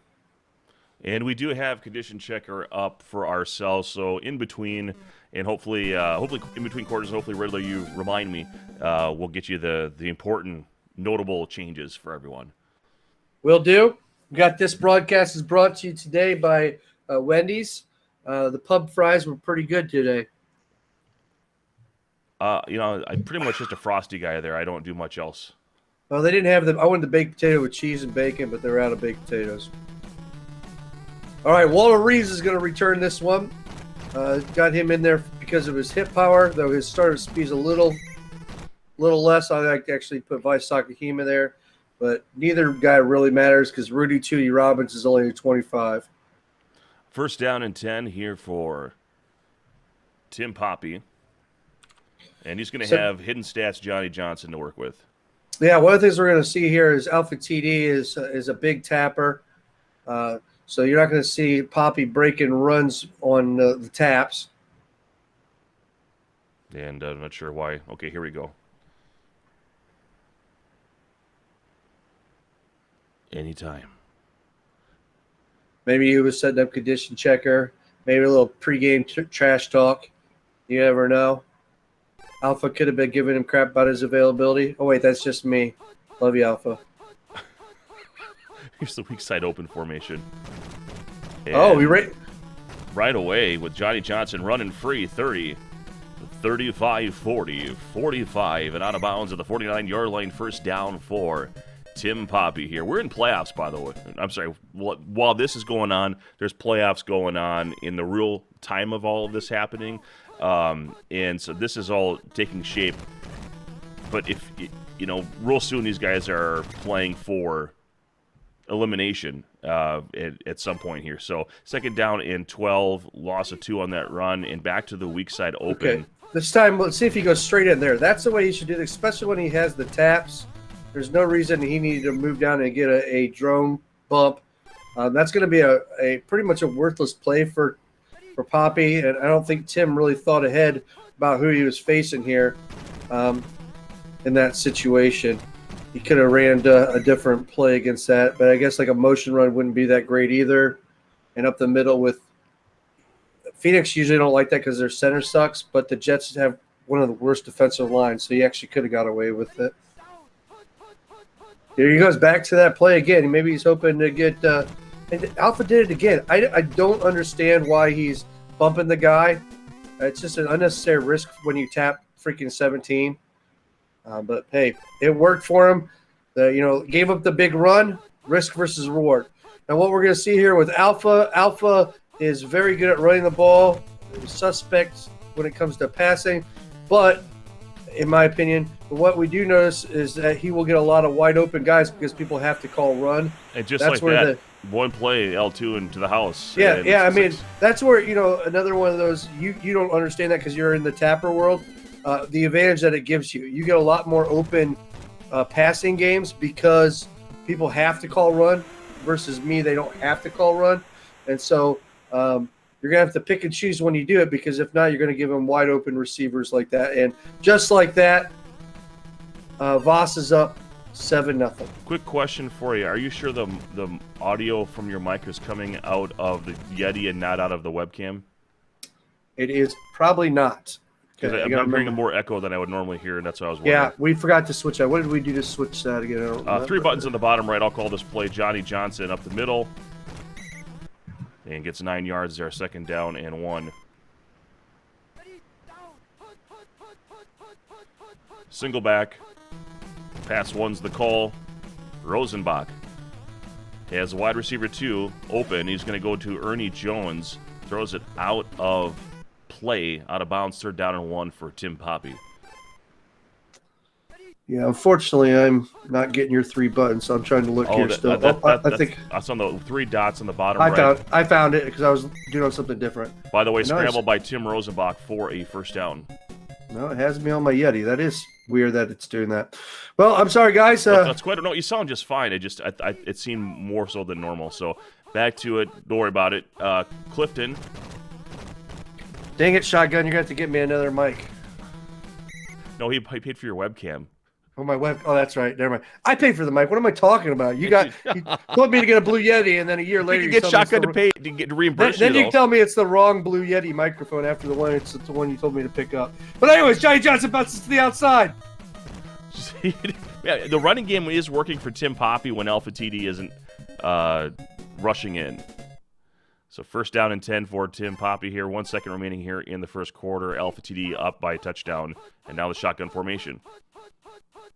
And we do have condition checker up for ourselves. So in between, and hopefully in between quarters, hopefully Riddler, you remind me. We'll get you the important, notable changes for everyone. Will do. This broadcast is brought to you today by Wendy's. The pub fries were pretty good today. I'm pretty much just a Frosty guy there. I don't do much else. Well, they didn't have I wanted the baked potato with cheese and bacon, but they're out of baked potatoes. All right, Walter Reeves is going to return this one. Got him in there because of his hip power, though his startup speed is a little less. I like to actually put Vice Sakahima there, but neither guy really matters because Rudy Tootie Robbins is only a 25. First down and 10 here for Tim Poppy. And he's going to have hidden stats Johnny Johnson to work with. Yeah, one of the things we're going to see here is Alpha TD is a big tapper. So you're not going to see Poppy breaking runs on the taps. And I'm not sure why. Okay, here we go. Anytime. Maybe he was setting up condition checker. Maybe a little pregame trash talk. You never know. Alpha could have been giving him crap about his availability. Oh, wait, that's just me. Love you, Alpha. Here's the weak side open formation. Oh, And we right. right away with Johnny Johnson running free, 30, 35, 40, 45, and out of bounds at the 49-yard line, first down for Tim Poppy here. We're in playoffs, by the way. I'm sorry. While this is going on, there's playoffs going on in the real time of all of this happening. And so this is all taking shape. But if, real soon these guys are playing for elimination at some point here. So second down and 12, loss of 2 on that run, and back to the weak side open. Okay. This time, let's see if he goes straight in there. That's the way he should do it, especially when he has the taps. There's no reason he needed to move down and get a drone bump. That's going to be a pretty much a worthless play for Poppy, and I don't think Tim really thought ahead about who he was facing here in that situation. He could have ran a different play against that, but I guess like a motion run wouldn't be that great either. And up the middle with Phoenix usually don't like that because their center sucks, but the Jets have one of the worst defensive lines, so he actually could have got away with it. Here he goes back to that play again. Maybe he's hoping to get and Alpha did it again. I don't understand why he's bumping the guy. It's just an unnecessary risk when you tap freaking 17. But, hey, it worked for him. Gave up the big run, risk versus reward. Now what we're going to see here with Alpha is very good at running the ball, suspect when it comes to passing. But, in my opinion, what we do notice is that he will get a lot of wide open guys because people have to call run. And just that's like that, one play, L2 into the house. Yeah, I mean, that's where, another one of those, you don't understand that because you're in the tapper world. The advantage that it gives you. You get a lot more open passing games because people have to call run versus me, they don't have to call run. And so you're going to have to pick and choose when you do it because if not, you're going to give them wide open receivers like that. And just like that, Voss is up 7-0. Quick question for you. Are you sure the audio from your mic is coming out of the Yeti and not out of the webcam? It is probably not. Because I'm hearing more echo than I would normally hear, and that's what I was wondering. Yeah, we forgot to switch that. What did we do to switch that again? 3 buttons on the bottom right. I'll call this play Johnny Johnson up the middle. And gets 9 yards there, second down and 1. Single back. Pass 1's the call. Rosenbach has wide receiver 2 open. He's going to go to Ernie Jones. Throws it out of play, out of bounds, third down and 1 for Tim Poppy. Yeah, unfortunately, I'm not getting your 3 buttons, so I'm trying to look here still. I think that's on the 3 dots on the bottom right. I found it because I was doing something different. By the way, scrambled by Tim Rosenbach for a first down. No, it has me on my Yeti. That is weird that it's doing that. Well, I'm sorry, guys. That's quite. No, you sound just fine. It seemed more so than normal. So back to it. Don't worry about it. Clifton. Dang it, Shotgun! You're gonna have to get me another mic. No, he paid for your webcam. Oh, my web. Oh, that's right. Never mind. I paid for the mic. What am I talking about? You told me to get a Blue Yeti, and then a year later you get Shotgun to pay to get reimbursed. Then you tell me it's the wrong Blue Yeti microphone after the one. It's the one you told me to pick up. But anyways, Johnny Johnson bounces to the outside. Yeah, the running game is working for Tim Poppy when Alpha TD isn't rushing in. So first down and 10 for Tim Poppy here. 1 second remaining here in the first quarter. Alpha TD up by a touchdown, and now the shotgun formation.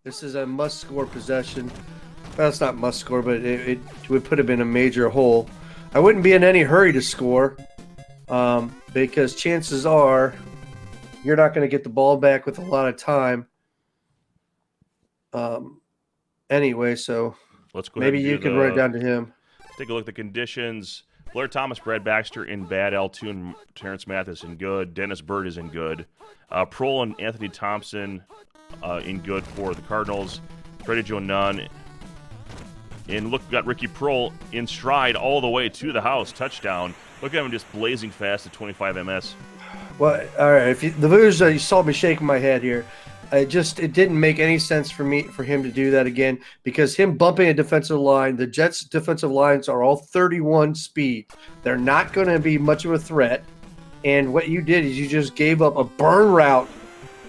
This is a must-score possession. Well, it's not must-score, but it would put him in a major hole. I wouldn't be in any hurry to score because chances are you're not going to get the ball back with a lot of time. Anyway, so let's go maybe you can run it down to him. Let's take a look at the conditions. Blair Thomas, Brad Baxter in bad. L2 and Terrence Mathis in good. Dennis Bird is in good. Prohl and Anthony Thompson in good for the Cardinals. Freddie Joe Nunn. And look, got Ricky Prohl in stride all the way to the house. Touchdown. Look at him just blazing fast at 25 MS. Well, all right. The moves you saw me shaking my head here. It didn't make any sense for him to do that again because him bumping a defensive line. The Jets' defensive lines are all 31 speed. They're not going to be much of a threat. And what you did is you just gave up a burn route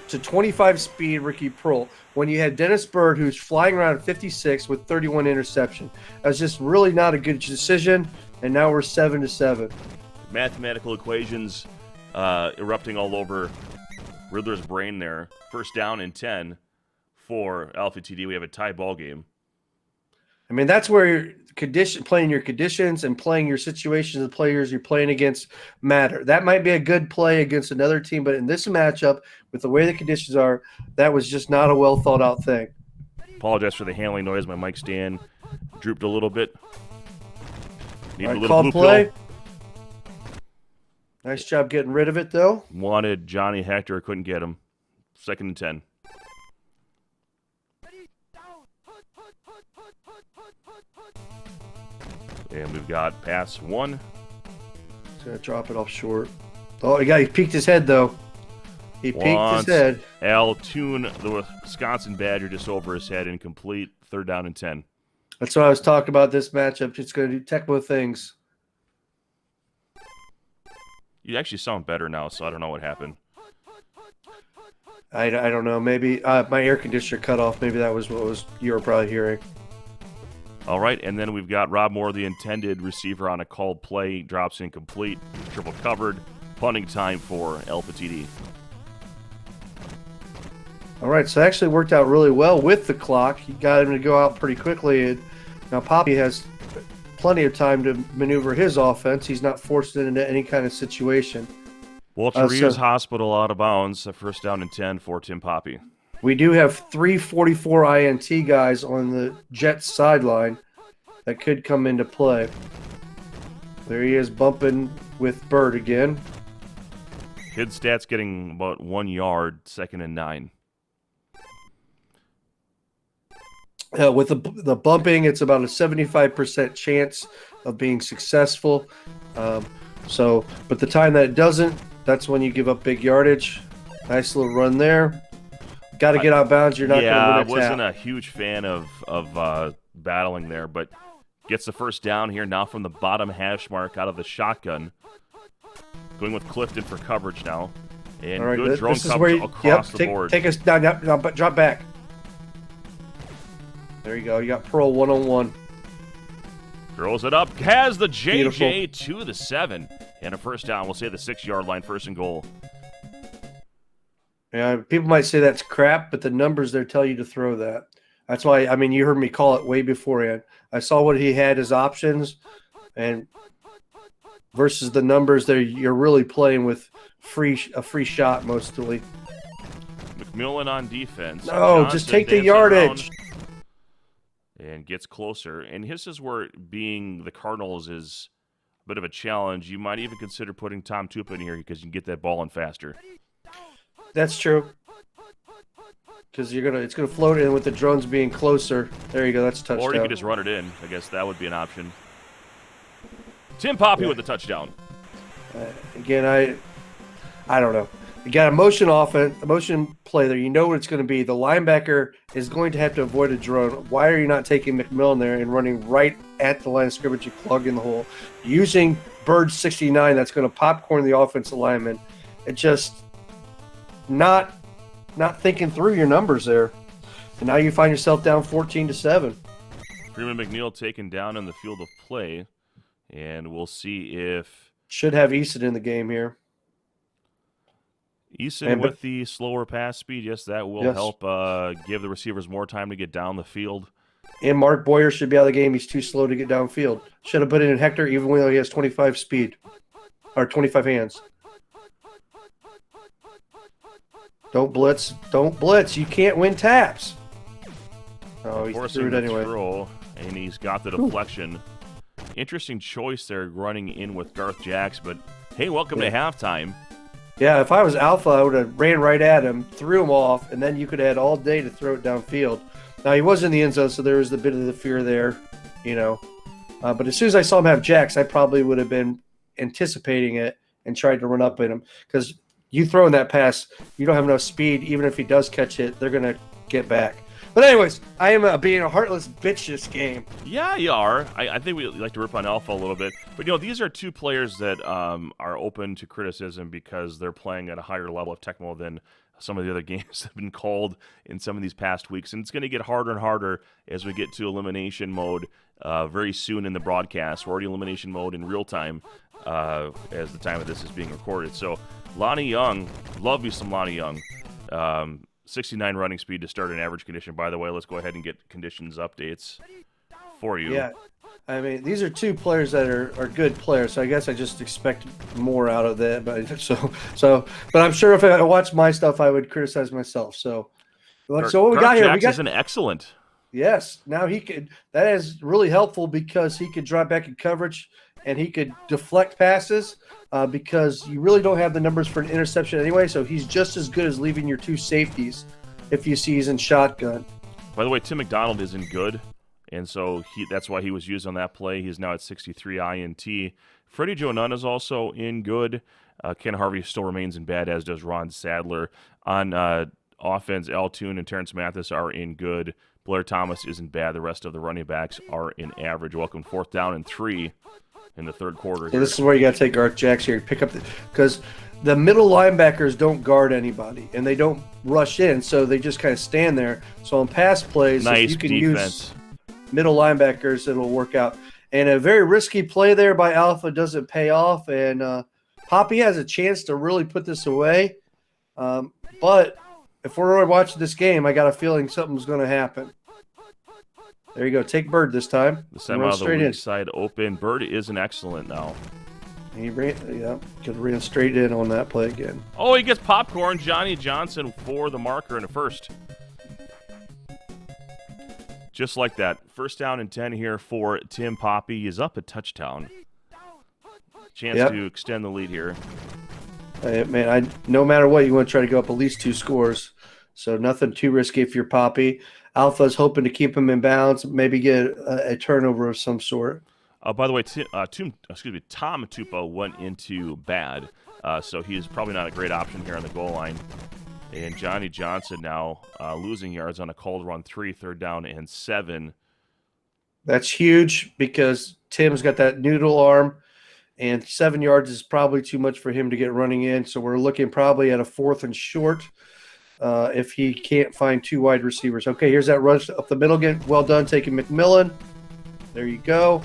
to 25 speed Ricky Prohl when you had Dennis Byrd, who's flying around at 56 with 31 interception. That was just really not a good decision. And now we're 7-7. Mathematical equations erupting all over Riddler's brain there. First down and 10 for Alpha TD. We have a tie ball game. I mean, that's where playing your conditions and playing your situations, the players you're playing against matter. That might be a good play against another team, but in this matchup, with the way the conditions are, that was just not a well thought out thing. Apologize for the handling noise. My mic stand drooped a little bit. Need a little call blue play. pill. Nice job getting rid of it, though. Wanted Johnny Hector, couldn't get him. 2nd and 10. And we've got pass 1. He's going to drop it off short. Oh, he peeked his head, though. He peeked his head. Al Toon, the Wisconsin Badger, just over his head, incomplete. 3rd down and 10. That's what I was talking about this matchup. It's going to do Tecmo things. You actually sound better now, so I don't know what happened. I don't know. Maybe my air conditioner cut off. Maybe that was what you were probably hearing. All right, and then we've got Rob Moore, the intended receiver, on a called play. Drops incomplete. Triple covered. Punting time for Alpha TD. All right, so it actually worked out really well with the clock. He got him to go out pretty quickly. And now Poppy has plenty of time to maneuver his offense. He's not forced into any kind of situation. Walter Reeves Hospital out of bounds. 1st down and 10 for Tim Poppy. We do have 344 INT guys on the Jets sideline that could come into play. There he is bumping with Bird again. Kid stats getting about 1 yard, 2nd and 9. With the bumping, it's about a 75% chance of being successful. But the time that it doesn't, that's when you give up big yardage. Nice little run there. Got to get out of bounds. You're not going to win a tap. I wasn't a huge fan of battling there, but gets the 1st down here now from the bottom hash mark out of the shotgun. Going with Clifton for coverage now. And right, good drone coverage across the board. Take us down, but drop back. There you go. You got Pearl 1-on-1. Throws it up. Has the JJ Beautiful. to the 7. And a 1st down. We'll say the 6-yard line, 1st and goal. Yeah, people might say that's crap, but the numbers there tell you to throw that. That's why, I mean, you heard me call it way beforehand. I saw what he had as options, and versus the numbers there, you're really playing with a free shot mostly. McMillan on defense. No, Johnson just take the dancing yardage. around and gets closer. And this is where being the Cardinals is a bit of a challenge. You might even consider putting Tom Tupa in here because you can get that ball in faster. That's true. Because it's gonna float in with the drones being closer. There you go. That's a touchdown. Or you could just run it in. I guess that would be an option. Tim Poppy with the touchdown. Again, I don't know. You got a motion play there. You know what it's going to be. The linebacker is going to have to avoid a drone. Why are you not taking McMillan there and running right at the line of scrimmage and plug in the hole? Using Bird 69, that's going to popcorn the offensive lineman. It just not thinking through your numbers there. And now you find yourself down 14-7. Freeman McNeil taken down in the field of play. And we'll see if... Should have Easton in the game here. Easton with the slower pass speed, yes, that will help give the receivers more time to get down the field. And Mark Boyer should be out of the game. He's too slow to get downfield. Should have put it in Hector even though he has 25 speed. Or 25 hands. Don't blitz. Don't blitz. You can't win taps. Oh, he threw it anyway. Throw, and he's got the deflection. Interesting choice there, running in with Garth Jacks, but hey, welcome to halftime. Yeah, if I was Alpha, I would have ran right at him, threw him off, and then you could have had all day to throw it downfield. Now, he was in the end zone, so there was a bit of the fear there, you know. But as soon as I saw him have Jacks, I probably would have been anticipating it and tried to run up at him. Because you throwing that pass, you don't have enough speed. Even if he does catch it, they're going to get back. But anyways, I am being a heartless bitch this game. Yeah, you are. I think we like to rip on Alpha a little bit. But, these are two players that are open to criticism because they're playing at a higher level of Tecmo than some of the other games that have been called in some of these past weeks. And it's going to get harder and harder as we get to elimination mode very soon in the broadcast. We're already elimination mode in real time as the time of this is being recorded. So, Lonnie Young, love me some Lonnie Young. 69 running speed to start in average condition. By the way, let's go ahead and get conditions updates for you. Yeah, I mean, these are two players that are good players, so I guess I just expect more out of that. But but I'm sure if I watched my stuff, I would criticize myself. So what we got here? We got an excellent. Yes, now he could. That is really helpful because he could drop back in coverage and he could deflect passes. Because you really don't have the numbers for an interception anyway, so he's just as good as leaving your two safeties if you see he's in shotgun. By the way, Tim McDonald isn't good, and so that's why he was used on that play. He's now at 63 INT. Freddie Joe Nunn is also in good. Ken Harvey still remains in bad, as does Ron Sadler. On offense, Al Toon and Terrence Mathis are in good. Blair Thomas isn't bad. The rest of the running backs are in average. Welcome 4th down and 3. In the third quarter. So this is where you got to take Garth Jacks here. Pick up because the middle linebackers don't guard anybody and they don't rush in, so they just kind of stand there. So on pass plays, if you can use middle linebackers, it'll work out. And a very risky play there by Alpha doesn't pay off, and Poppy has a chance to really put this away. But if we're watching this game, I got a feeling something's going to happen. There you go. Take Bird this time. The semi out of the weak side open. Bird isn't excellent now. He ran straight in on that play again. Oh, he gets popcorn. Johnny Johnson for the marker in the first. Just like that. 1st down and 10 here for Tim Poppy. He's up a touchdown. Chance to extend the lead here. Man, no matter what, you want to try to go up at least 2 scores. So nothing too risky for your Poppy. Alpha's hoping to keep him in bounds, maybe get a turnover of some sort. By the way, Tom Tupa went into bad, so he's probably not a great option here on the goal line. And Johnny Johnson now losing yards on a called run 3, 3rd down and 7. That's huge because Tim's got that noodle arm, and 7 yards is probably too much for him to get running in. So we're looking probably at a 4th and short. If he can't find 2 wide receivers. Okay, here's that rush up the middle again. Well done, taking McMillan. There you go.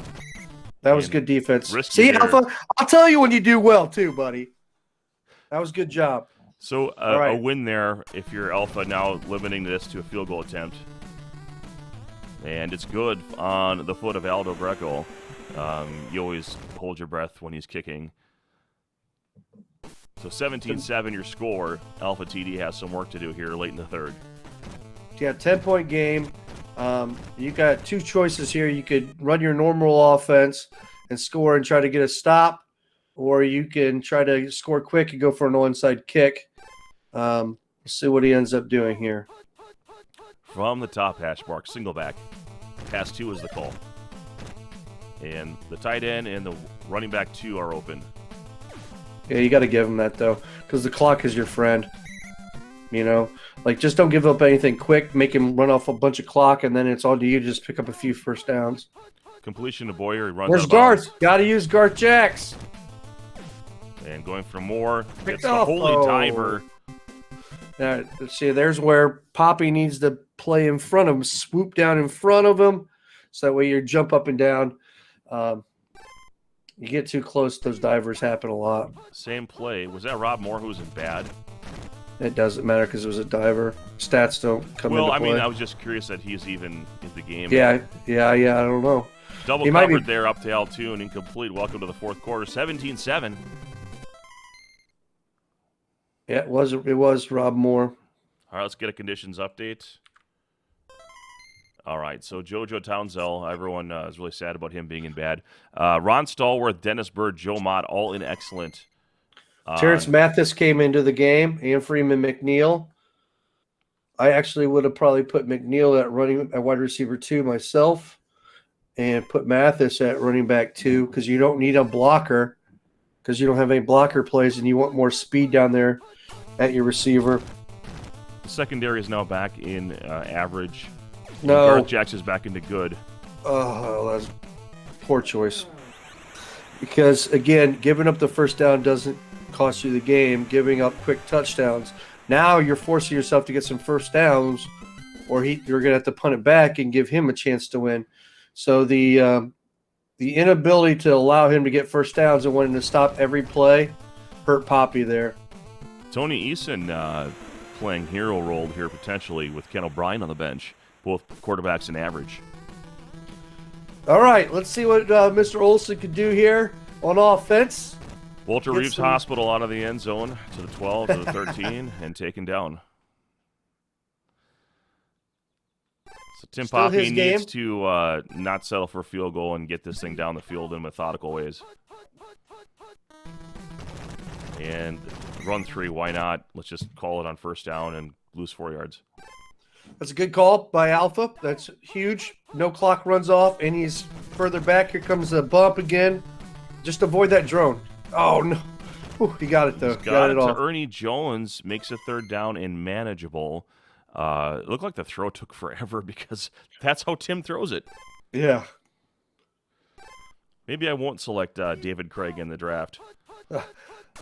That was good defense. See, Alpha, I'll tell you when you do well, too, buddy. That was a good job. So a win there if you're Alpha, now limiting this to a field goal attempt. And it's good on the foot of Aldo Greco. You always hold your breath when he's kicking. So 17-7 your score. Alpha TD has some work to do here late in the third. Yeah, 10-point game. You got 2 choices here. You could run your normal offense and score and try to get a stop, or you can try to score quick and go for an onside kick. We'll see what he ends up doing here. From the top hash mark, single back. Pass 2 is the call. And the tight end and the running back 2 are open. Yeah, you got to give him that, though, because the clock is your friend. Just don't give up anything quick. Make him run off a bunch of clock, and then it's on to you to just pick up a few first downs. Completion to Boyer. He runs. Where's Garth? Got to use Garth Jacks. And going for more. It's the holy diver. Now, see, there's where Poppy needs to play in front of him, swoop down in front of him, so that way you jump up and down. You get too close, those divers happen a lot. Same play. Was that Rob Moore who was in bad? It doesn't matter because it was a diver. Stats don't come into play. I was just curious that he's even in the game. Yeah, I don't know. Double covered there up to Altoon, incomplete. Welcome to the fourth quarter, 17-7. Yeah, it was Rob Moore. All right, let's get a conditions update. All right, so JoJo Townsell, everyone is really sad about him being in bad. Ron Stallworth, Dennis Bird, Joe Mott, all in excellent. Terrence Mathis came into the game, and Freeman McNeil. I actually would have probably put McNeil at wide receiver 2 myself and put Mathis at running back 2 because you don't need a blocker because you don't have any blocker plays and you want more speed down there at your receiver. The secondary is now back in average. No. Garth Jackson's back into good. Oh, that's poor choice. Because, again, giving up the first down doesn't cost you the game. Giving up quick touchdowns. Now you're forcing yourself to get some first downs, or you're going to have to punt it back and give him a chance to win. So the inability to allow him to get first downs and wanting to stop every play hurt Poppy there. Tony Eason playing hero role here potentially with Ken O'Brien on the bench. Both quarterbacks in average. All right, let's see what Mr. Olsen could do here on offense. Walter Reeves Hospital out of the end zone to the 12, to the 13, and taken down. So Tim Still Poppy his needs game. to not settle for a field goal and get this thing down the field in methodical ways. And run 3, why not? Let's just call it on first down and lose 4 yards. That's a good call by Alpha. That's huge. No clock runs off, and he's further back. Here comes the bump again. Just avoid that drone. Oh, no. Whew, he got it, though. Got it to off. Ernie Jones, makes a third down and manageable. It looked like the throw took forever because that's how Tim throws it. Yeah. Maybe I won't select David Craig in the draft.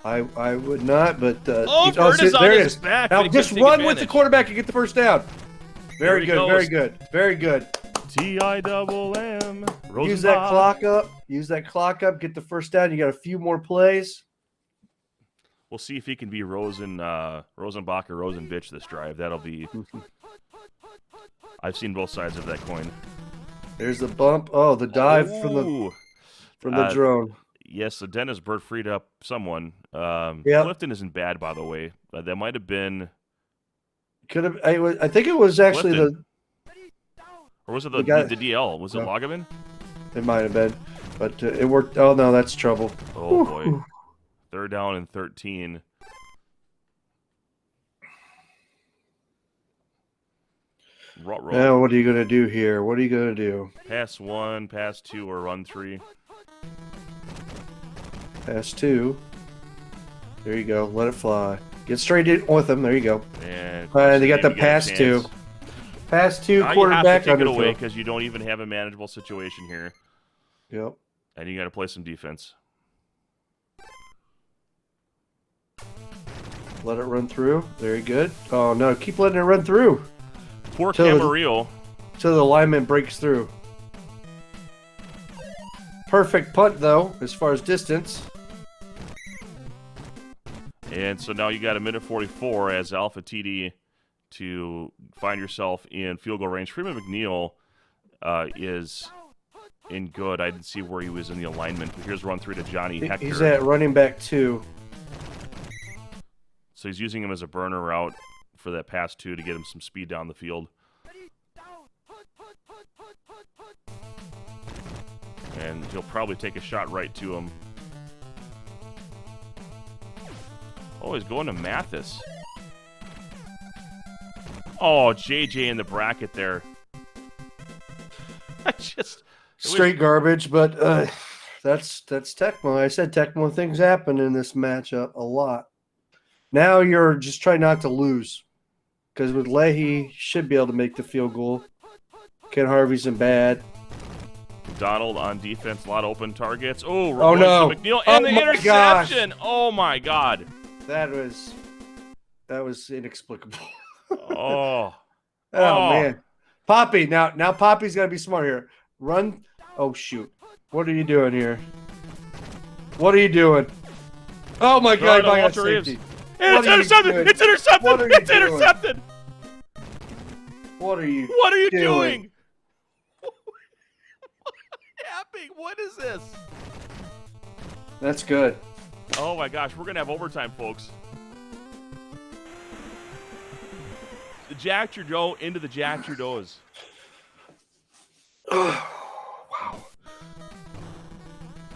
I would not, but... Bird is on there it his is. back, Now but he just couldn't take run with the advantage. quarterback and get the first down. There Very he good, goes. very good, very good. T-I-double-M. Use that clock up. Use that clock up. Get the first down. You got a few more plays. We'll see if he can be Rosenbach or Rosenbitch this drive. That'll be... I've seen both sides of that coin. There's the bump. Oh, the dive from Ooh. the drone. Yes, so Dennis Bird freed up someone. Yep. Clifton isn't bad, by the way. That might have been... Could have. I think it was actually Clifton. Or was it the guy- DL? Was it No. Loggeman? It might have been, but it worked. Oh no, that's trouble. Oh, boy. Third down and 13. Roll. Now what are you gonna do here? What are you gonna do? Pass 1, pass 2, or run 3. Pass 2. There you go. Let it fly. Get straight in with them. There you go. And They got the maybe get a pass chance. 2. Pass 2. Now Quarterback you have to take it underthrow. away because you don't even have a manageable situation here. Yep. And you got to play some defense. Let it run through. Very good. Oh no, keep letting it run through Poor Till- Camarillo. till the lineman breaks through. Perfect punt though, as far as distance. And so now you got a minute 44 as Alpha TD to find yourself in field goal range. Freeman McNeil is in good. I didn't see where he was in the alignment. But here's run 3 to Johnny Hector. He's at running back 2. So he's using him as a burner route for that pass 2 to get him some speed down the field. And he'll probably take a shot right to him. Oh, he's going to Mathis. Oh, JJ in the bracket there. Straight garbage, but that's Tecmo. I said Tecmo things happen in this matchup a lot. Now you're just trying not to lose, because with Leahy should be able to make the field goal. Ken Harvey's in bad. Donald on defense, a lot of open targets. Oh, Oh, no. McNeil and Oh, the my interception. Oh my God. That was inexplicable. Oh. Oh man, Poppy. Now Poppy's got to be smart here. Run. Oh shoot. What are you doing here? What are you doing? Oh my God! Throw it to I got Walter Reeves. safety. It's What are you intercepted. doing? It's intercepted. What are you It's doing? intercepted. What are you? What are you doing? doing? Happening? What is this? That's good. Oh my gosh, we're gonna have overtime, folks. The Jack Trudeau into the Jack Trudeaus.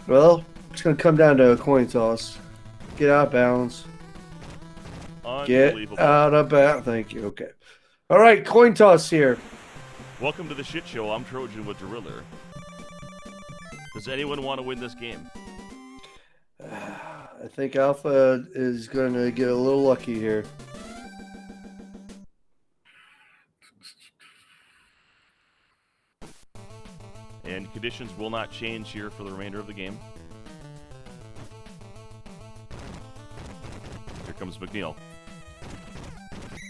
Well, it's gonna come down to a coin toss. Get out of bounds. Get Unbelievable. out of bounds. Thank you. Okay. All right, coin toss here. Welcome to the shit show. I'm Trojan with Driller. Does anyone want to win this game? I think Alpha is going to get a little lucky here. And conditions will not change here for the remainder of the game. Here comes McNeil.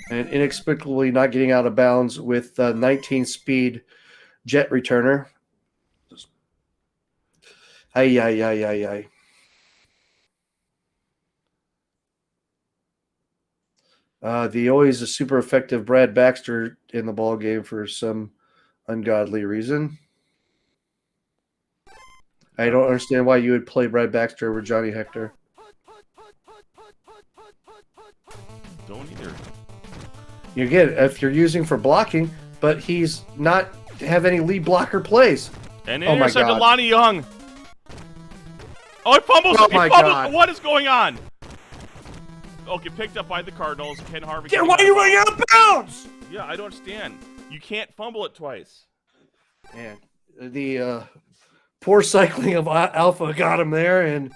And inexplicably not getting out of bounds with 19 speed jet returner. Ay, ay, ay, ay, ay. The always a super effective Brad Baxter in the ball game for some ungodly reason. I don't understand why you would play Brad Baxter over Johnny Hector. Don't either. You get it if you're using for blocking, but he's not have any lead blocker plays. And Oh my intercepted God. Lonnie Young. Oh, it fumbles! Oh He my fumbles. God. What is going on? Okay, picked up by the Cardinals. Ken Harvey. Yeah, why are you running out of bounds? Yeah, I don't understand. You can't fumble it twice. Man, the poor cycling of Alpha got him there, and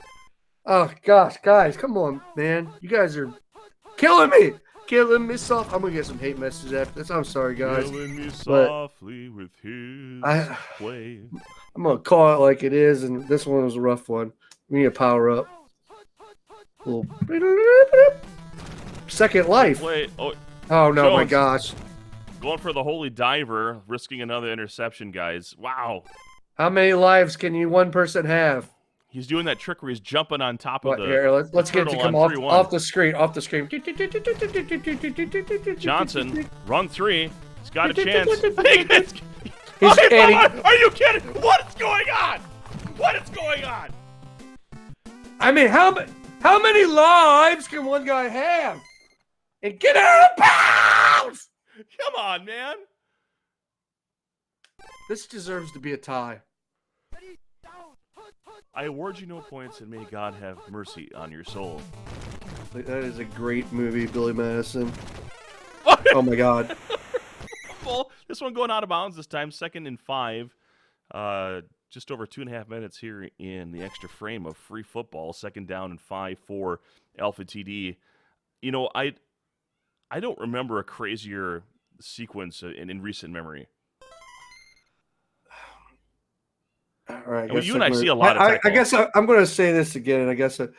oh gosh, guys, come on, man, you guys are killing me soft. I'm gonna get some hate messages after this. I'm sorry, guys. Killing me But softly with his play. I'm gonna call it like it is, and this one was a rough one. We need to power up. Little second life. Play. Oh, Oh no, my Jones. gosh! going for the holy diver, risking another interception, guys. Wow. How many lives can one person have? He's doing that trick where he's jumping on top of What, the here, let's get it to turtle come on off 3-1. the screen. Off the screen. Johnson, run 3. He's got a chance. He's adding. Are you kidding? What is going on? What is going on? I mean, how many lives can one guy have? And get out of bounds! Come on, man. This deserves to be a tie. I award you no points, and may God have mercy on your soul. That is a great movie, Billy Madison. Oh my God. Well, this one going out of bounds this time, 2nd and 5. Just over 2.5 minutes here in the extra frame of free football. 2nd down and 5 for Alpha TD. You know, I don't remember a crazier sequence in recent memory. All right. I mean, you and I see a lot of I guess I'm going to say this again, and I guess, but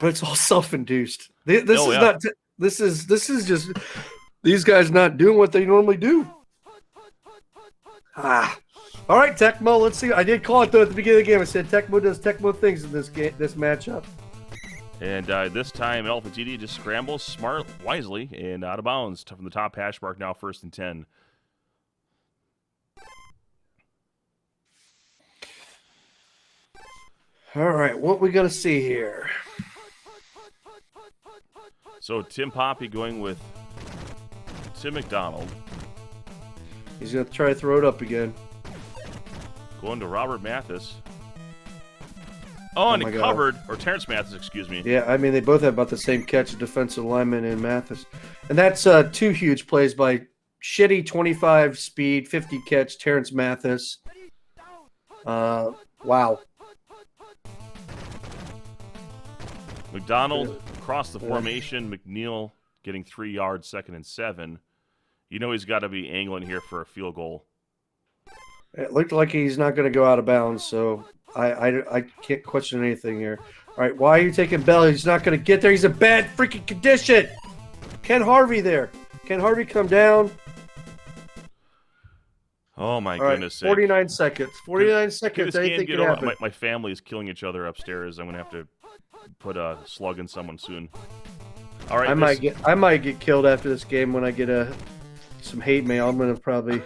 it's all self-induced. This is just these guys not doing what they normally do. All right, Tecmo. Let's see. I did call it though at the beginning of the game. I said Tecmo does Tecmo things in this game, this matchup. And this time, Alpha TD just scrambles smart, wisely, and out of bounds from the top hash mark. Now 1st and 10. All right, what we gonna see here? So Tim Poppy going with Tim McDonald. He's gonna try to throw it up again. Going to Robert Mathis. Oh, and my it God. covered, or Terrence Mathis, excuse me. Yeah, I mean they both have about the same catch, defensive lineman and Mathis, and that's 2 huge plays by shitty 25 speed, 50 catch Terrence Mathis. Wow. McDonald across the formation. McNeil getting 3 yards, 2nd and 7. You know he's got to be angling here for a field goal. It looked like he's not going to go out of bounds, so I can't question anything here. All right, why are you taking Bell? He's not going to get there. He's in bad freaking condition. Ken Harvey there. Ken Harvey come down. Oh, my All right, goodness sake. 49 seconds. 49 Can seconds. this game Anything get can over? happen. My family is killing each other upstairs. I'm going to have to put a slug in someone soon. All right, I might get killed after this game when I get some hate mail. I'm going to probably...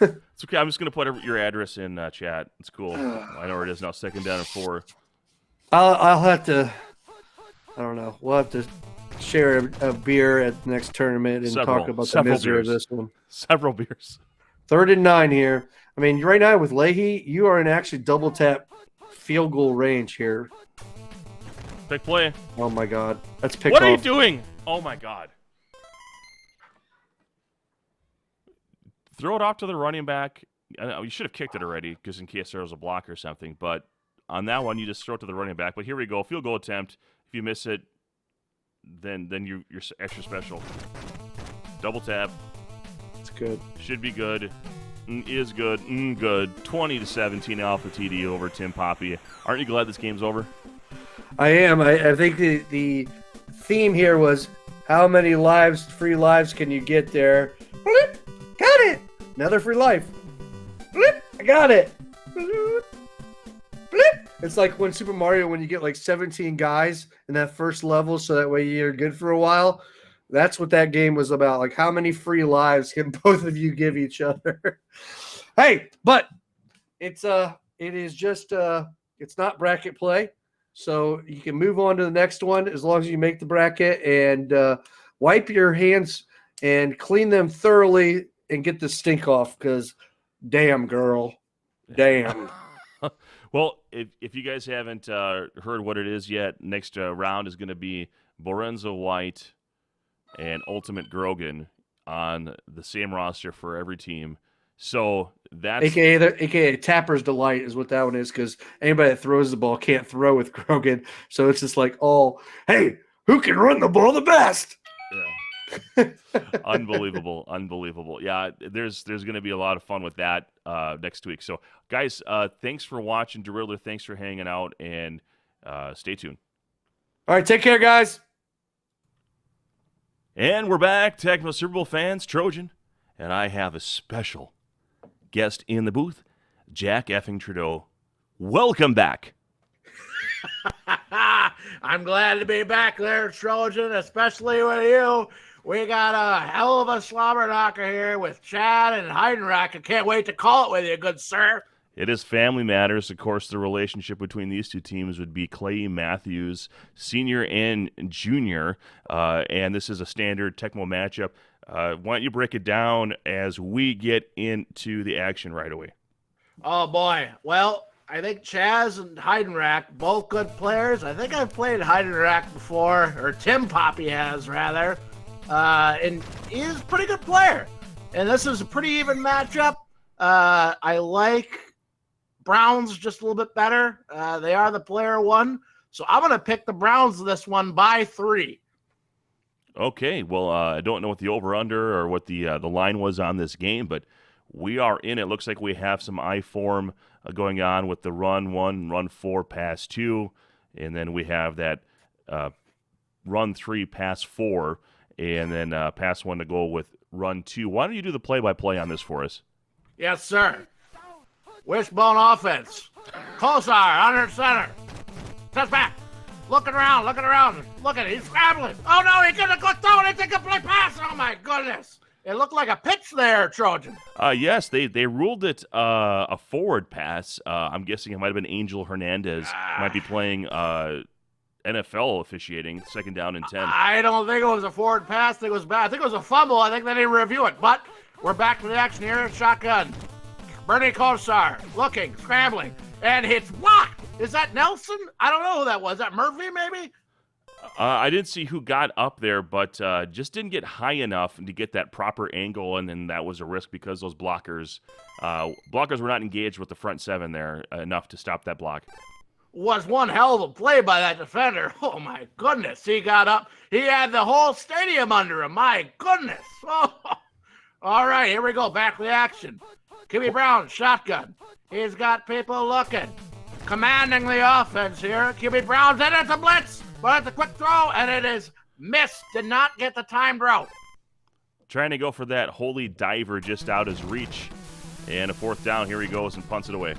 It's okay. I'm just going to put your address in chat. It's cool. I know where it is now. 2nd down and 4. I'll have to... I don't know. We'll have to share a beer at the next tournament and talk about the misery beers. of this one. Several beers. 3rd and 9 here. I mean, right now with Leahy, you are in actually double tap field goal range here. Big play. Oh my God, that's picked What are you off. doing? Oh my God. Throw it off to the running back. I know you should have kicked it already, because in case there was a block or something. But on that one, you just throw it to the running back. But here we go. Field goal attempt. If you miss it, then you're extra special. Double tap. It's good. Should be good. Is good. Good. 20-17 Alpha TD over Tim Poppy. Aren't you glad this game's over? I am. I think the theme here was how many free lives can you get there? Blip, got it. Another free life. Blip, I got it. Blip. It's like when Super Mario, when you get like 17 guys in that first level, so that way you're good for a while. That's what that game was about. Like, how many free lives can both of you give each other? Hey, but it's not bracket play, so you can move on to the next one as long as you make the bracket and wipe your hands and clean them thoroughly and get the stink off. Because, damn, girl, damn. Well, if you guys haven't heard what it is yet, next round is going to be Borenzo White and Ultimate Grogan on the same roster for every team. So that's AKA Tapper's Delight is what that one is, because anybody that throws the ball can't throw with Grogan. So it's just like, hey, who can run the ball the best? Yeah. Unbelievable. Yeah, there's going to be a lot of fun with that next week. So, guys, thanks for watching. DeRiddler, thanks for hanging out, and stay tuned. All right, take care, guys. And we're back, Tecmo Super Bowl fans, Trojan, and I have a special guest in the booth, Jack effing Trudeau. Welcome back. I'm glad to be back there, Trojan, especially with you. We got a hell of a slobber knocker here with Chad and Heidenreich. I can't wait to call it with you, good sir. It is Family Matters. Of course, the relationship between these two teams would be Clay Matthews, senior and junior, and this is a standard Tecmo matchup. Why don't you break it down as we get into the action right away? Oh, boy. Well, I think Chaz and Heidenreich, both good players. I think I've played Heidenreich before, or Tim Poppy has, rather, and he's a pretty good player. And this is a pretty even matchup. I like Browns just a little bit better. They are the player one. So I'm going to pick the Browns this one by 3. Okay, well, I don't know what the over-under or what the line was on this game, but we are in it. Looks like we have some I-form going on with the run 1, run 4, pass 2, and then we have that run 3, pass 4, and then pass 1 to go with run 2. Why don't you do the play-by-play on this for us? Yes, sir. Wishbone offense. Kosar under center. Steps back. Looking around. Look at it. He's scrambling. Oh, no, he couldn't go throw it. It's a complete pass. Oh, my goodness. It looked like a pitch there, Trojan. Yes, they ruled it a forward pass. I'm guessing it might have been Angel Hernandez. Might be playing NFL officiating, 2nd down and 10. I don't think it was a forward pass. I think it was bad. I think it was a fumble. I think they didn't review it. But we're back to the action here. Shotgun. Bernie Kosar looking, scrambling, and hits blocked. Is that Nelson? I don't know who that was. Is that Murphy, maybe? I didn't see who got up there, but just didn't get high enough to get that proper angle, and then that was a risk because those blockers were not engaged with the front 7 there enough to stop that block. Was one hell of a play by that defender. Oh, my goodness. He got up. He had the whole stadium under him. My goodness. Oh. All right, here we go. Back to the action. Kimmy Brown, shotgun. He's got people looking. Commanding the offense here. Kimmy Brown's in. It's a blitz, but it's a quick throw, and it is missed. Did not get the timed route. Trying to go for that holy diver just out his reach. And a 4th down. Here he goes and punts it away.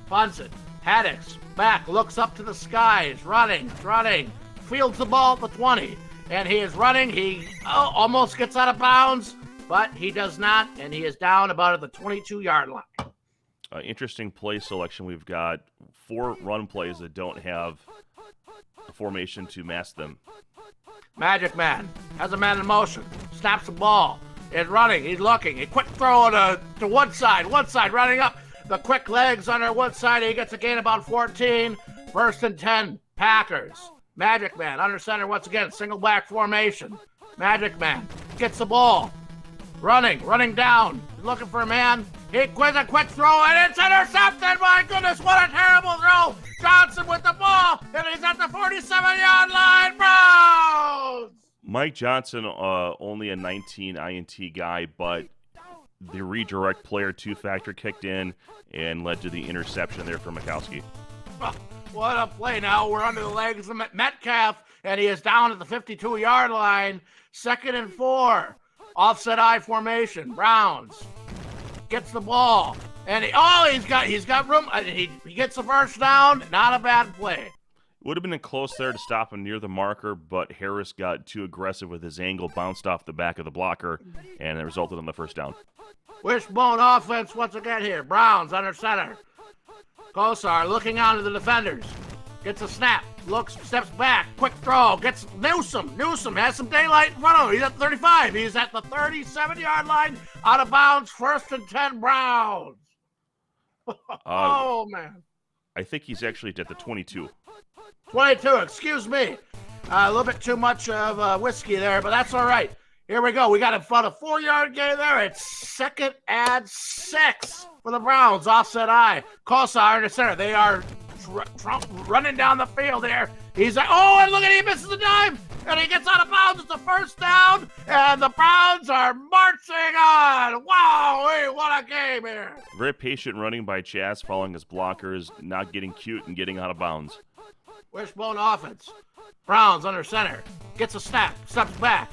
Punts it. Haddix back, looks up to the skies, running, fields the ball at the 20, and he is running. He almost gets out of bounds, but he does not, and he is down about at the 22-yard line. Interesting play selection. We've got 4 run plays that don't have a formation to mask them. Magic Man has a man in motion, snaps the ball, is running, he's looking, a quick throw to Woodside, running up. The quick legs under Woodside. He gets a gain about 14. 1st and 10. Packers. Magic Man under center once again. Single back formation. Magic Man gets the ball. Running down. Looking for a man. He quits a quick throw and it's intercepted. My goodness, what a terrible throw. the 47-yard line, Browns! Mike Johnson, only a 19 INT guy, but the redirect player 2 factor kicked in and led to the interception there for Mikowski. Oh, what a play now. We're under the legs of Metcalf, and he is down at the 52-yard line. 2nd and 4. Offset I formation. Browns gets the ball. And he's got room. He gets the first down. Not a bad play. Would have been close there to stop him near the marker, but Harris got too aggressive with his angle, bounced off the back of the blocker, and it resulted in the first down. Wishbone offense once again here. Browns under center. Kosar looking onto the defenders. Gets a snap. Looks, steps back. Quick throw. Gets Newsom. Newsom has some daylight in front of him. He's at 35. He's at the 37-yard line. Out of bounds. 1st and 10 Browns. Oh, man. I think he's actually at the 22. 22, excuse me. A little bit too much of whiskey there, but that's all right. Here we go. We got about a 4-yard gain there. It's 2nd and 6 for the Browns. Offset I. Kosar in the center. They are running down the field there. He's like, oh, and look at he misses the dime, and he gets out of bounds. It's a first down, and the Browns are marching on. Wow, hey, what a game here. Very patient running by Chaz, following his blockers, not getting cute and getting out of bounds. Wishbone offense. Browns under center. Gets a snap. Steps back.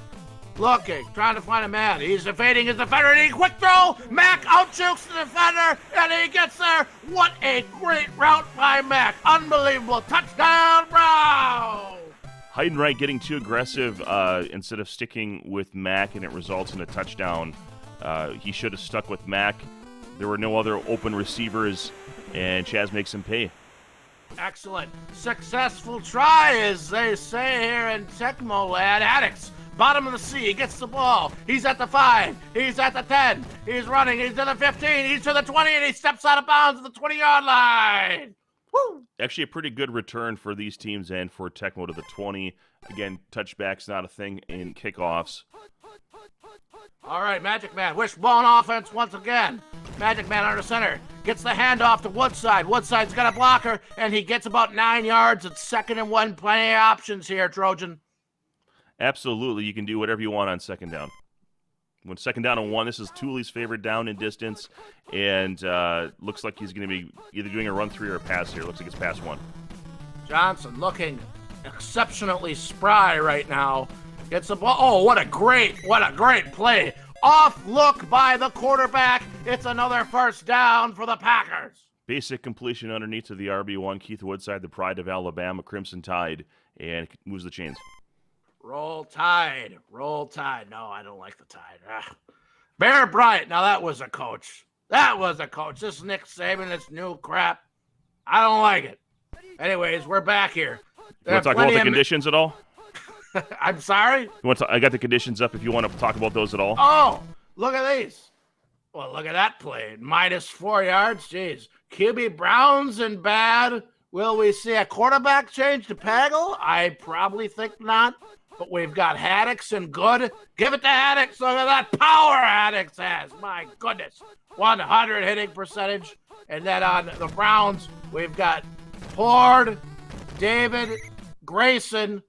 Looking. Trying to find a man. He's evading his defender. And he quick throw. Mack outjukes the defender. And he gets there. What a great route by Mack. Unbelievable. Touchdown, Browns. Heidenreich getting too aggressive instead of sticking with Mack, and it results in a touchdown. He should have stuck with Mack. There were no other open receivers, and Chaz makes him pay. Excellent. Successful try, as they say here in Tecmo Land. Addicts, bottom of the C. He gets the ball. He's at the 5. He's at the 10. He's running. He's to the 15. He's to the 20, and he steps out of bounds at the 20-yard line. Woo! Actually, a pretty good return for these teams and for Tecmo to the 20. Again, touchback's not a thing in kickoffs. All right, Magic Man. Wishbone offense once again. Magic Man under center. Gets the handoff to Woodside. Woodside's got a blocker, and he gets about 9 yards. It's 2nd and 1. Plenty of options here, Trojan. Absolutely. You can do whatever you want on 2nd down. When 2nd down and 1, this is Tooley's favorite down in distance, and looks like he's going to be either doing a run 3 or a pass here. Looks like it's pass 1. Johnson looking exceptionally spry right now. Gets the ball. Oh, what a great play. Off look by the quarterback. It's another first down for the Packers. Basic completion underneath to the RB1. Keith Woodside, the pride of Alabama, Crimson Tide, and moves the chains. Roll Tide. Roll Tide. No, I don't like the Tide. Bear Bryant. Now that was a coach. This Nick Saban, this new crap. I don't like it. Anyways, we're back here. You want to talk about the conditions at all? I'm sorry? I got the conditions up if you want to talk about those at all. Oh, look at these. Well, look at that play. -4 yards. Jeez. QB Browns and bad. Will we see a quarterback change to Pagel? I probably think not. But we've got Haddix and good. Give it to Haddix. Look at that power Haddix has. My goodness. 100 hitting percentage. And then on the Browns, we've got Horde, David, Grayson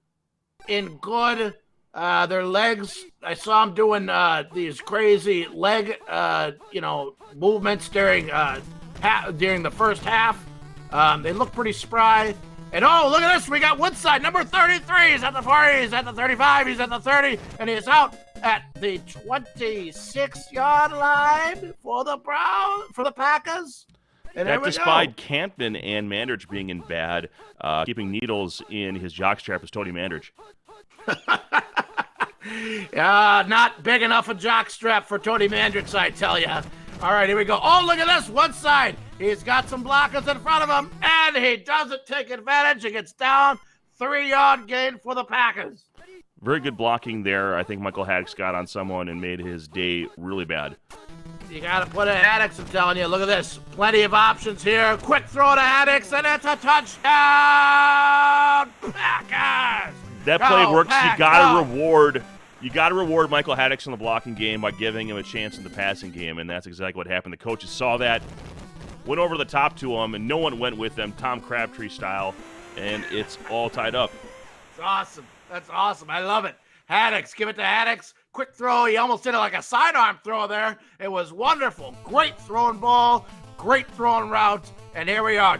in good. Their legs, I saw them doing these crazy leg, movements during the first half. They look pretty spry. And oh, look at this. We got Woodside, number 33. He's at the 40. He's at the 35. He's at the 30. And he's out at the 26-yard line for the Packers. And that despite Campton and Mandridge being in bad, keeping needles in his jockstrap is Tony Mandridge. Not big enough a jockstrap for Tony Mandridge, I tell you. All right, here we go. Oh, look at this. Woodside. He's got some blockers in front of him, and he doesn't take advantage. He gets down. 3-yard gain for the Packers. Very good blocking there. I think Michael Haddix got on someone and made his day really bad. You got to put a Haddix, I'm telling you. Look at this. Plenty of options here. Quick throw to Haddix, and it's a touchdown. Packers. That play works. You got to reward Michael Haddix in the blocking game by giving him a chance in the passing game, and that's exactly what happened. The coaches saw that, went over the top to him, and no one went with them, Tom Crabtree style, and it's all tied up. It's awesome. That's awesome. I love it. Haddix, give it to Haddix. Quick throw. He almost did it like a sidearm throw there. It was wonderful. Great throwing ball. Great throwing route. And here we are.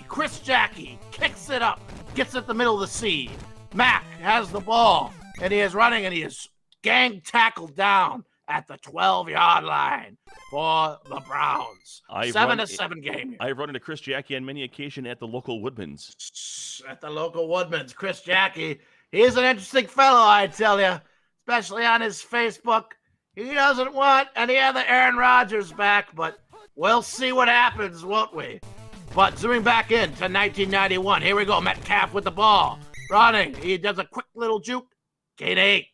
Chris Jackie kicks it up. Gets it the middle of the sea. Mac has the ball. And he is running and he is gang tackled down at the 12-yard line for the Browns. 7-7 game here. I've run into Chris Jackie on many occasions at the local Woodman's. At the local Woodman's. Chris Jackie. He's an interesting fellow, I tell you. Especially on his Facebook. He doesn't want any other Aaron Rodgers back, but we'll see what happens, won't we? But zooming back in to 1991. Here we go. Metcalf with the ball. Running. He does a quick little juke. Gain 8.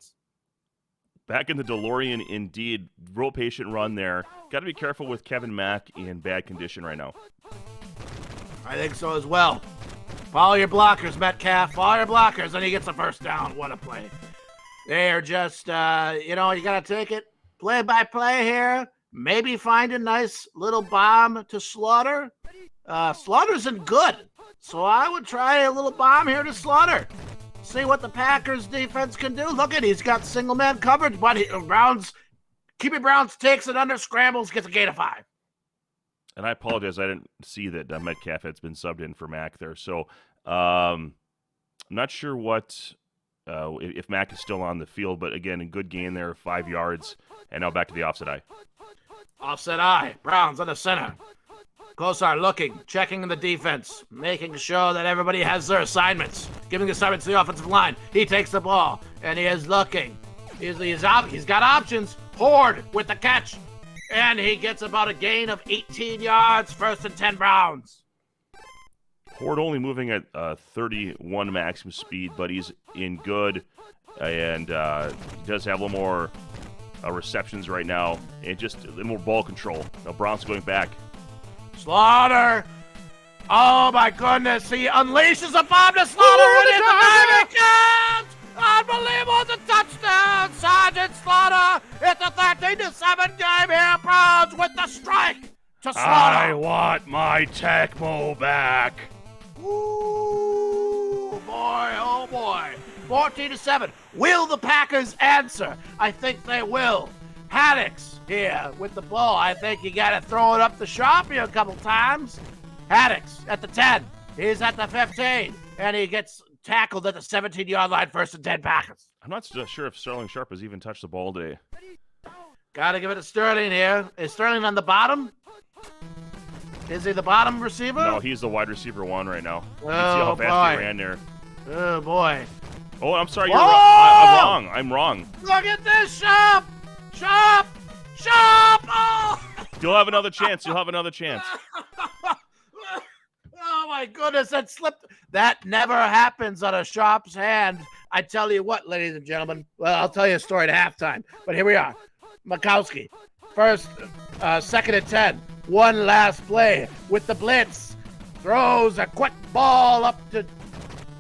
Back in the DeLorean, indeed. Real patient run there. Got to be careful with Kevin Mack in bad condition right now. I think so as well. Follow your blockers, Metcalf. Follow your blockers, and he gets a first down. What a play. They're just, you got to take it play by play here. Maybe find a nice little bomb to Slaughter. Slaughter isn't good, so I would try a little bomb here to Slaughter. See what the Packers defense can do. Look at, he's got single man coverage, but Browns takes it under, scrambles, gets a gain of 5. And I apologize, I didn't see that Metcalf has been subbed in for Mack there. So I'm not sure what if Mack is still on the field, but again, a good gain there, 5 yards, and now back to the offset eye. Offset eye, Browns on the center. Kosar looking, checking the defense, making sure that everybody has their assignments, giving assignments to the offensive line. He takes the ball, and he is looking. He's got options. Horde with the catch, and he gets about a gain of 18 yards, 1st and 10 Browns. Horde only moving at 31 maximum speed, but he's in good, and he does have a little more receptions right now, and just a little more ball control. Now Browns going back. Slaughter! Oh my goodness, he unleashes a bomb to Slaughter, and it's a diving count! Unbelievable, it's a touchdown! Sergeant Slaughter! It's a 13-7 game here, Browns with the strike to Slaughter! I want my Tecmo back! Ooh, boy, oh boy. 14-7. Will the Packers answer? I think they will. Haddix here with the ball. I think you got to throw it up the shop here a couple times. Haddix at the 10. He's at the 15. And he gets tackled at the 17-yard line, 1st and 10 Packers. I'm not sure if Sterling Sharp has even touched the ball today. Got to give it to Sterling here. Is Sterling on the bottom? Is he the bottom receiver? No, he's the wide receiver 1 right now. You Oh, can see how fast he ran there. Oh, boy. Oh, I'm sorry, you're wrong. I'm wrong. Look at this, Sharp! Sharp! Sharp! Oh! You'll have another chance. Oh, my goodness, that slipped. That never happens on a Sharp's hand. I tell you what, ladies and gentlemen. Well, I'll tell you a story at halftime. But here we are. Mikowski, 2nd and 10. One last play with the blitz. Throws a quick ball up to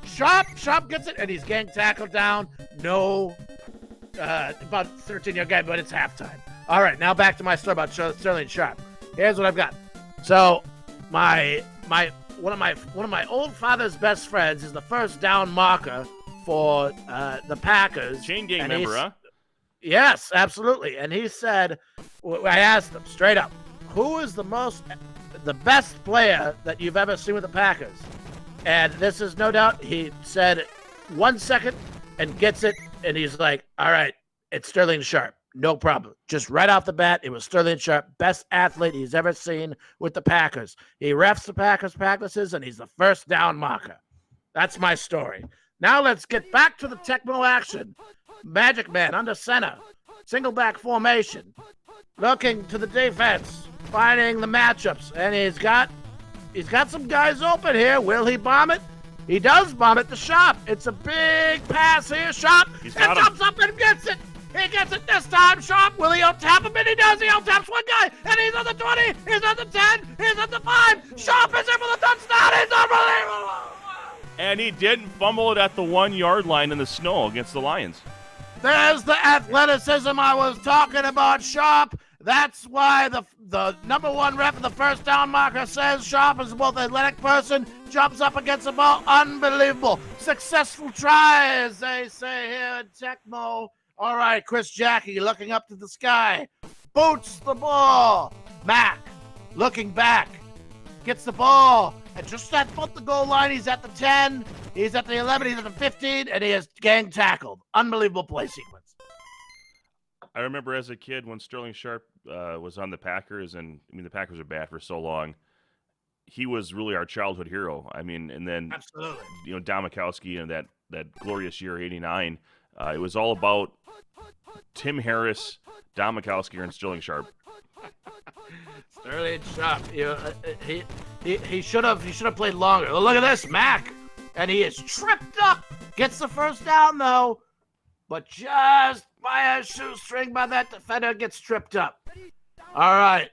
Sharp. Sharp gets it, and he's getting tackled down. No, about 13-yard game, but it's halftime. All right, now back to my story about Sterling Sharp. Here's what I've got. So, one of my old father's best friends is the first down marker for the Packers. Chain gang member, huh? Yes, absolutely. And he said, I asked him straight up, who is the best player that you've ever seen with the Packers? And this is no doubt, he said 1 second and gets it, and he's like, all right, it's Sterling Sharp. No problem. Just right off the bat, it was Sterling Sharp, best athlete he's ever seen with the Packers. He refs the Packers practices, and he's the first down marker. That's my story. Now let's get back to the Tecmo action. Magic Man under center. Single back formation. Looking to the defense. Finding the matchups. And he's got some guys open here. Will he bomb it? He does bomb it to Sharp. It's a big pass here. Sharp. And jumps up and gets it. He gets it this time. Sharp. Will he out-tap him? And he does. He out-taps one guy. And he's on the 20. He's on the 10. He's on the 5. Sharp is in for the touchdown. He's unbelievable. And he didn't fumble it at the 1-yard line in the snow against the Lions. There's the athleticism I was talking about, Sharp. That's why the number one ref of the first down marker says Sharp is the most athletic person, jumps up against the ball. Unbelievable. Successful try, as they say here in Tecmo. All right, Chris Jackie looking up to the sky. Boots the ball. Mac looking back. Gets the ball. And just at the goal line, he's at the 10. He's at the 11. He's at the 15. And he is gang tackled. Unbelievable play sequence. I remember as a kid when Sterling Sharp was on the Packers, and I mean the Packers were bad for so long. He was really our childhood hero. I mean, and then Absolutely. Don Mikowski and that glorious year *89. It was all about Tim Harris, Don Mikowski, and Sterling Sharp. Sterling Sharp. He should have played longer. Oh, look at this, Mac, and he is tripped up. Gets the first down though, but just by a shoestring by that defender gets tripped up. All right,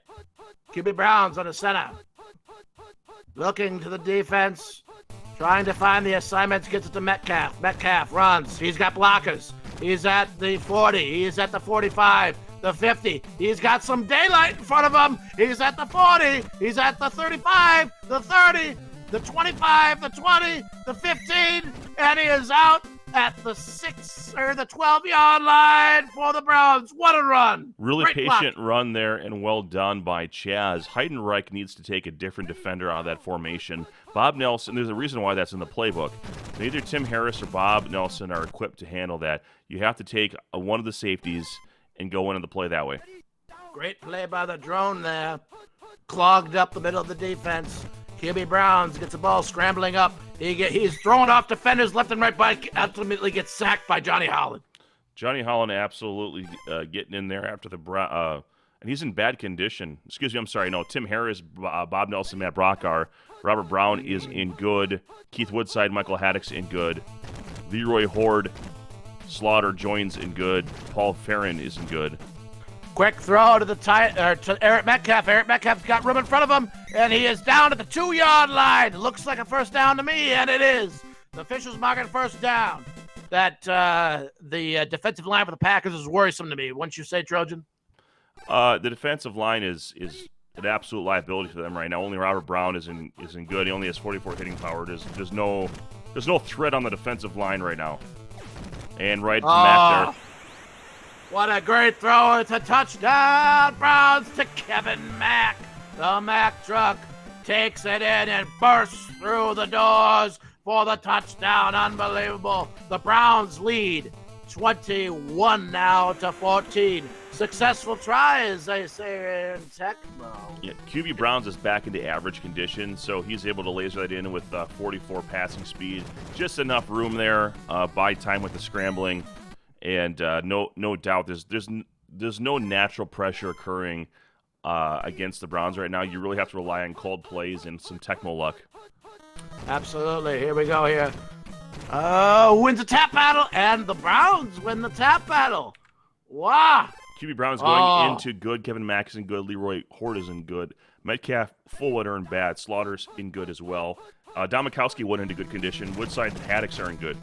QB Browns on the center, looking to the defense, trying to find the assignments. Gets it to Metcalf. Metcalf runs. He's got blockers. He's at the 40. He's at the 45. The 50. He's got some daylight in front of him. He's at the 40. He's at the 35. The 30. The 25. The 20. The 15. And he is out at the 12-yard line for the Browns. What a run. Really Great patient block. run there, and well done by Chaz. Heidenreich needs to take a different defender out of that formation. Bob Nelson, there's a reason why that's in the playbook. Neither Tim Harris or Bob Nelson are equipped to handle that. You have to take one of the safeties and go into the play that way. Great play by the drone there. Clogged up the middle of the defense. QB Browns gets the ball scrambling up. He's throwing off defenders left and right, but ultimately gets sacked by Johnny Holland. Johnny Holland absolutely getting in there after the and he's in bad condition. Excuse me, I'm sorry. No, Tim Harris, Bob Nelson, Matt Brockar, Robert Brown is in good. Keith Woodside, Michael Haddock's in good. Leroy Horde, Slaughter joins in good. Paul Farron is in good. Quick throw to Eric Metcalf. Eric Metcalf's got room in front of him, and he is down at the 2-yard line. Looks like a first down to me, and it is. The officials marking first down. That the defensive line for the Packers is worrisome to me. Wouldn't you say, Trojan? The defensive line is an absolute liability for them right now. Only Robert Brown is in good. He only has 44 hitting power. There's no threat on the defensive line right now. And right to Matt there. What a great throw. It's a touchdown. Browns to Kevin Mack. The Mack truck takes it in and bursts through the doors for the touchdown. Unbelievable. The Browns lead 21 now to 14. Successful try, as they say in Tecmo. Yeah, QB Browns is back into average condition, so he's able to laser that in with 44 passing speed. Just enough room there, buy time with the scrambling. And no doubt, there's no natural pressure occurring against the Browns right now. You really have to rely on cold plays and some Tecmo luck. Absolutely. Here we go here. Wins the tap battle, and the Browns win the tap battle. Wow. QB Brown's going into good. Kevin Mack is in good. Leroy Horde is in good. Metcalf, full would earn bad. Slaughter's in good as well. Don Mikowski went into good condition. Woodside and Haddocks are in good.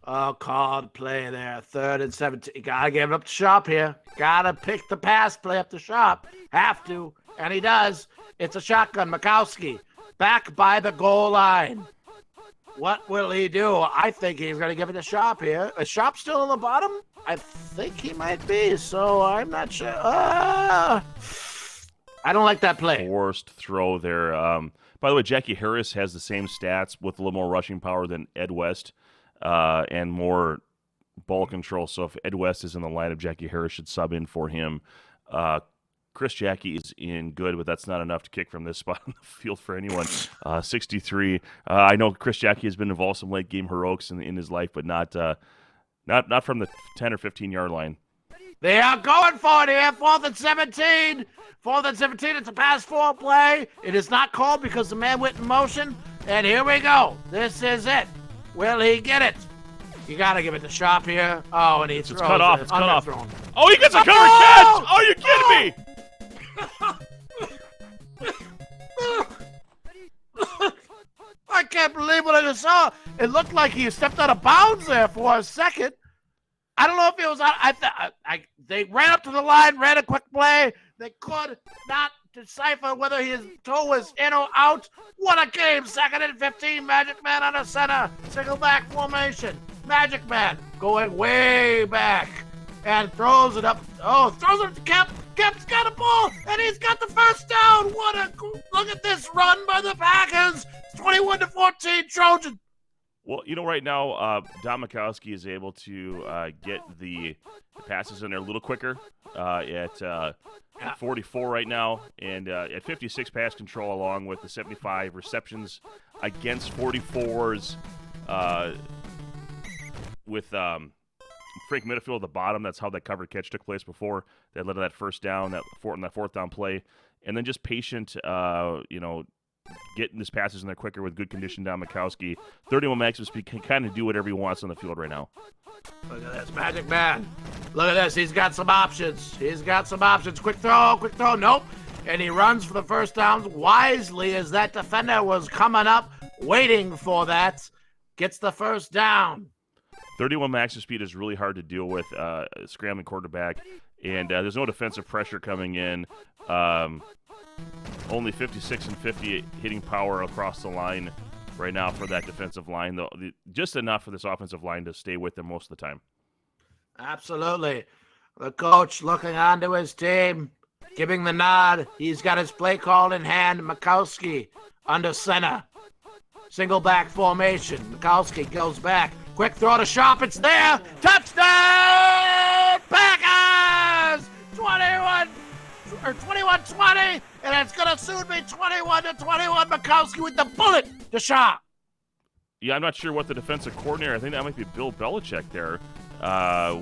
Oh, called play there. 3rd and 17. You gotta give it up to Sharp here. Gotta pick the pass play up to Sharp. Have to. And he does. It's a shotgun. Mikowski back by the goal line. What will he do? I think he's gonna give it to Sharp here. Is Sharp still on the bottom? I think he might be, so I'm not sure. I don't like that play. Worst throw there. By the way, Jackie Harris has the same stats with a little more rushing power than Ed West. And more ball control. So if Ed West is in the lineup, Jackie Harris should sub in for him. Chris Jackie is in good, but that's not enough to kick from this spot on the field for anyone. 63. I know Chris Jackie has been involved in some late game heroics in his life, but not from the 10 or 15-yard line. They are going for it here. 4th and 17. 4th and 17. It's a pass-4 play. It is not called because the man went in motion. And here we go. This is it. Will he get it? You got to give it to Sharp here. Oh, and he's cut off. It's cut off. Underthrown. Oh, he gets a cover catch! Oh, you kidding me? I can't believe what I just saw. It looked like he stepped out of bounds there for a second. I don't know if it was. They ran up to the line, ran a quick play. They could not decipher whether his toe was in or out. What a game! 2nd and 15. Magic Man under center. Single back formation. Magic Man going way back and throws it up. Oh, throws it to Kemp. Kemp's got a ball and he's got the first down. Look at this run by the Packers. It's 21-14 Trojan. Well, right now, Don Mikowski is able to get the passes in there a little quicker at 44 right now, and at 56 pass control, along with the 75 receptions against 44s with Frank Mitterfield at the bottom. That's how that covered catch took place before. That led to that first down, that fourth down play, and then just patient, getting his passes in there quicker with good condition down Mikowski. 31 maximum speed, can kind of do whatever he wants on the field right now. Look at this, Magic Man. Look at this. He's got some options. Quick throw. Nope. And he runs for the first down wisely as that defender was coming up, waiting for that. Gets the first down. 31 maximum speed is really hard to deal with, scrambling quarterback, and there's no defensive pressure coming in. Only 56 and 50 hitting power across the line right now for that defensive line, though, just enough for this offensive line to stay with them most of the time. Absolutely. The coach looking onto his team, giving the nod. He's got his play call in hand. Mikowski under center. Single back formation. Mikowski goes back. Quick throw to Sharp. It's there. Touchdown! Packers! 21-20, and it's going to soon be 21-21. Mikowski with the bullet to Sharp. Yeah, I'm not sure what the defensive coordinator, I think that might be Bill Belichick there,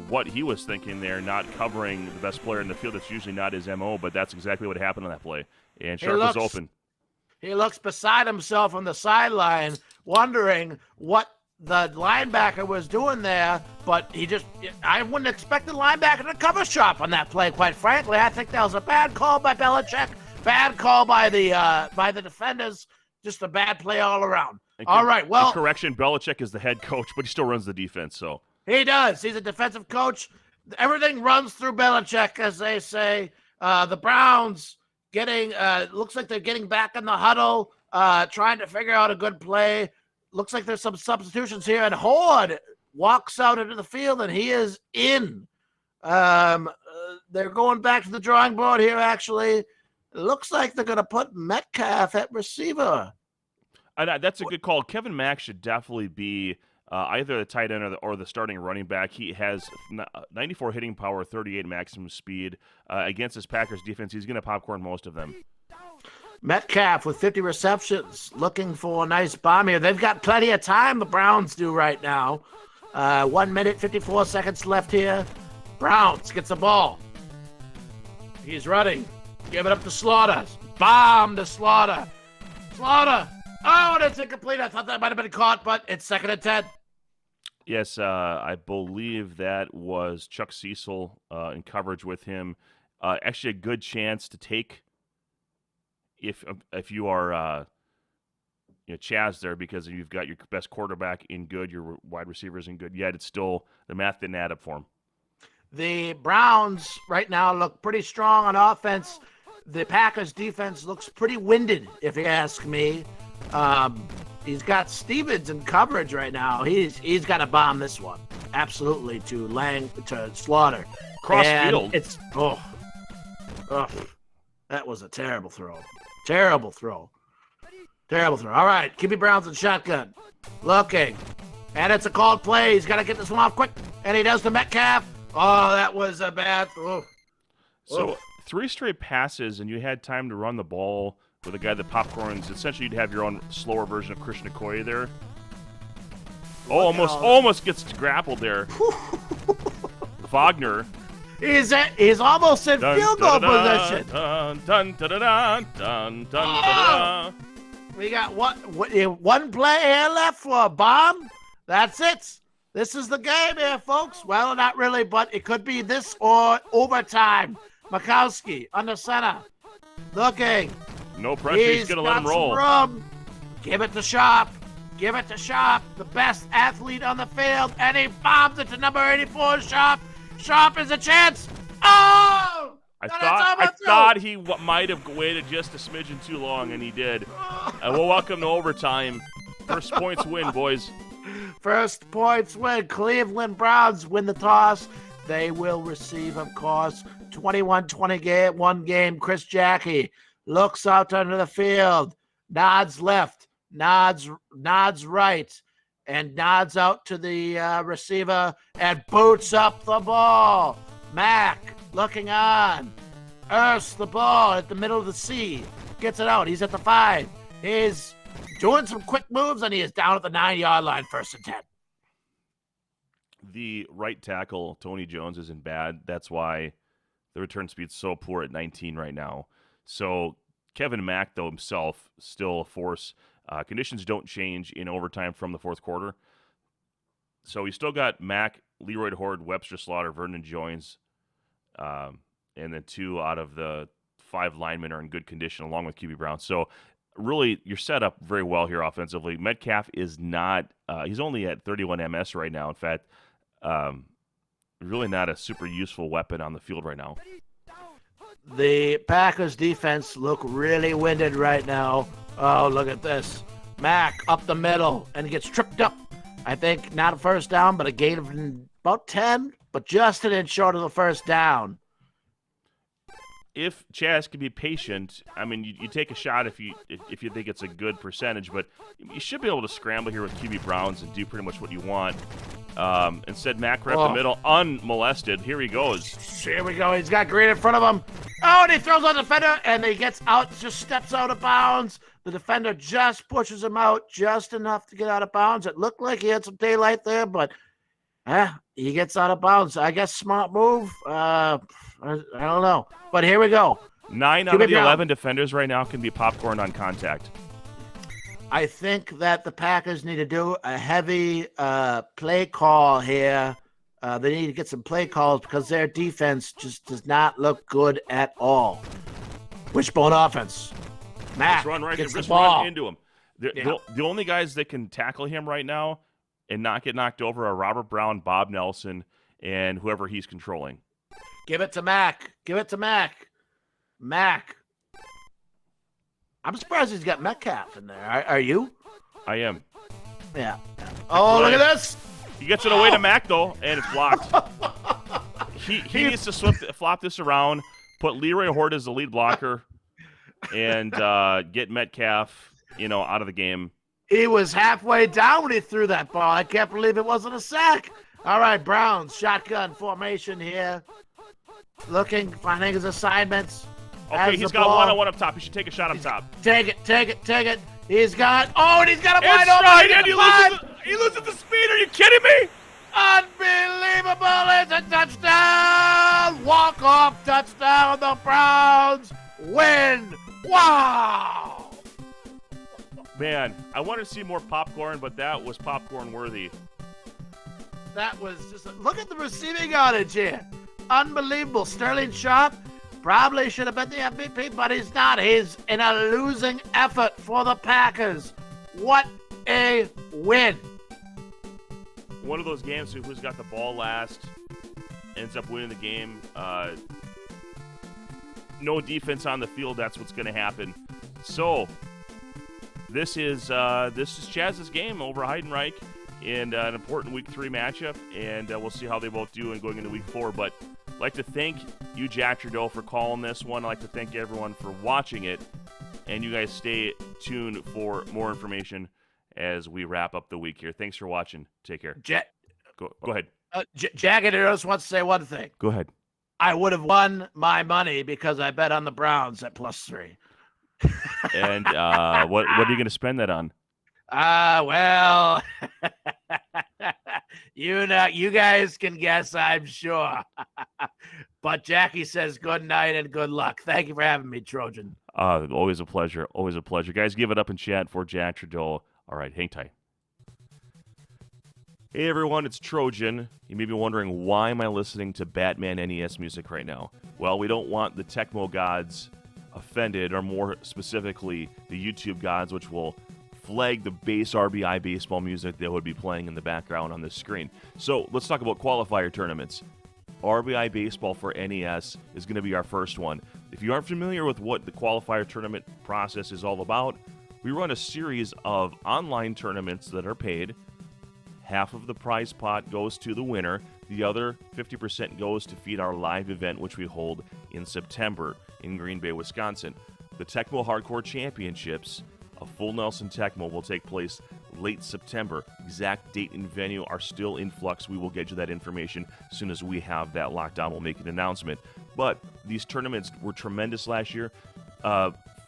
what he was thinking there, not covering the best player in the field. That's usually not his MO, but that's exactly what happened on that play. And Sharp was open. He looks beside himself on the sideline, wondering what the linebacker was doing there, but I wouldn't expect the linebacker to cover Sharp on that play, quite frankly. I think that was a bad call by Belichick, bad call by the defenders, just a bad play all around. All right, well. Correction, Belichick is the head coach, but he still runs the defense, so. He does. He's a defensive coach. Everything runs through Belichick, as they say. The Browns looks like they're getting back in the huddle, trying to figure out a good play. Looks like there's some substitutions here, and Horde walks out into the field, and he is in. They're going back to the drawing board here, actually. It looks like they're going to put Metcalf at receiver. That's a good call. Kevin Mack should definitely be either the tight end or the starting running back. He has 94 hitting power, 38 maximum speed. Against this Packers defense, he's going to popcorn most of them. Metcalf with 50 receptions, looking for a nice bomb here. They've got plenty of time, the Browns do right now. 1 minute, 54 seconds left here. Browns gets the ball. He's running. Give it up to Slaughter. Bomb to Slaughter. Slaughter. Oh, and it's incomplete. I thought that might have been caught, but it's 2nd and 10. Yes, I believe that was Chuck Cecil in coverage with him. Actually, a good chance to take if you are Chaz there, because you've got your best quarterback in good, your wide receivers in good, yet it's still, the math didn't add up for him. The Browns right now look pretty strong on offense. The Packers defense looks pretty winded, if you ask me. He's got Stevens in coverage right now. He's got to bomb this one. Absolutely, to Slaughter. Cross and field. It's that was a terrible throw. Terrible throw. All right, QB Browns in shotgun. Looking. And it's a called play. He's got to get this one off quick. And he does to Metcalf. Oh, that was a bad throw. So 3 straight passes, and you had time to run the ball with a guy that popcorns. Essentially, you'd have your own slower version of Christian Okoye there. Almost gets grappled there. Wagner. He's almost in field goal position. We got one play here left for a bomb. That's it. This is the game here, folks. Well, not really, but it could be this or overtime. Mikowski under center. Looking. No pressure. He's going to let him roll. Give it to Sharp. Give it to Sharp, the best athlete on the field, and he bombs it to number 84, Sharp. Sharp is a chance. Oh! I thought he might have waited just a smidgen too long, and he did. We'll welcome to overtime. First points win, boys. First points win. Cleveland Browns win the toss. They will receive, of course, 21-21 game. Chris Jackie looks out onto the field, nods left, nods right, and nods out to the receiver and boots up the ball. Mack looking on, earths the ball at the middle of the C, gets it out. He's at the 5. He's doing some quick moves, and he is down at the 9-yard line, 1st and 10. The right tackle, Tony Jones, isn't bad. That's why the return speed's so poor at 19 right now. So Kevin Mack, though, himself, still a force. Conditions don't change in overtime from the fourth quarter. So we still got Mack, Leroy Horde, Webster Slaughter, Vernon Jones, and then 2 out of the 5 linemen are in good condition, along with QB Brown. So really, you're set up very well here offensively. Metcalf is not he's only at 31 MS right now. In fact, really not a super useful weapon on the field right now. The Packers defense look really winded right now. Oh, look at this. Mack up the middle and gets tripped up. I think not a first down, but a gain of about 10, but just an inch short of the first down. If Chaz can be patient, I mean, you take a shot if you think it's a good percentage, but you should be able to scramble here with QB Browns and do pretty much what you want. Instead, Mack right up the middle, unmolested. Here he goes. Here we go. He's got Green in front of him. Oh, and he throws on the defender, and he gets out, just steps out of bounds. The defender just pushes him out just enough to get out of bounds. It looked like he had some daylight there, but he gets out of bounds. I guess smart move. I don't know. But here we go. 9 out of the 11 defenders right now can be popcorn on contact. I think that the Packers need to do a heavy play call here. They need to get some play calls because their defense just does not look good at all. Wishbone offense. Mack gets the ball. Run into him. The only guys that can tackle him right now and not get knocked over are Robert Brown, Bob Nelson, and whoever he's controlling. Give it to Mack. Give it to Mack. Mack. I'm surprised he's got Metcalf in there. Are you? I am. Yeah. Oh, look at this. He gets it away to Mack, though, and it's blocked. he needs to flop this around, put Leroy Horde as the lead blocker, and get Metcalf, out of the game. He was halfway down when he threw that ball. I can't believe it wasn't a sack. All right, Browns, shotgun formation here. Finding his assignments. Okay, he's got one-on-one up top. He should take a shot up top. Take it. He's got a wide open. Right, and he loses the speed. Are you kidding me? Unbelievable. It's a touchdown. Walk-off touchdown. The Browns win. Wow. Man, I want to see more popcorn, but that was popcorn worthy. That was just look at the receiving yardage here. Unbelievable. Sterling Sharp probably should have been the MVP, but he's not. He's in a losing effort for the Packers. What a win. One of those games who's got the ball last ends up winning the game. No defense on the field. That's what's going to happen. So this is Chaz's game over Heidenreich in an important Week 3 matchup, and we'll see how they both do going into Week 4. But I'd like to thank you, Jack Trudeau, for calling this one. I'd like to thank everyone for watching it, and you guys stay tuned for more information as we wrap up the week here. Thanks for watching. Take care. Go ahead. Jack just wants to say one thing. Go ahead. I would have won my money because I bet on the Browns at +3. And what are you going to spend that on? Well, you guys can guess, I'm sure. But Jackie says good night and good luck. Thank you for having me, Trojan. Always a pleasure. Always a pleasure. Guys, give it up in chat for Jack Trudeau. All right, hang tight. Hey, everyone, it's Trojan. You may be wondering, why am I listening to Batman NES music right now? Well, we don't want the Tecmo gods offended, or more specifically, the YouTube gods, which will flag the base RBI baseball music that would be playing in the background on this screen. So let's talk about qualifier tournaments. RBI Baseball for NES is going to be our first one. If you aren't familiar with what the qualifier tournament process is all about, we run a series of online tournaments that are paid. Half of the prize pot goes to the winner. The other 50% goes to feed our live event, which we hold in September in Green Bay, Wisconsin. The Tecmo Hardcore Championships, a full Nelson Tecmo, will take place late September. Exact date and venue are still in flux. We will get you that information as soon as we have that locked down. We'll make an announcement. But these tournaments were tremendous last year.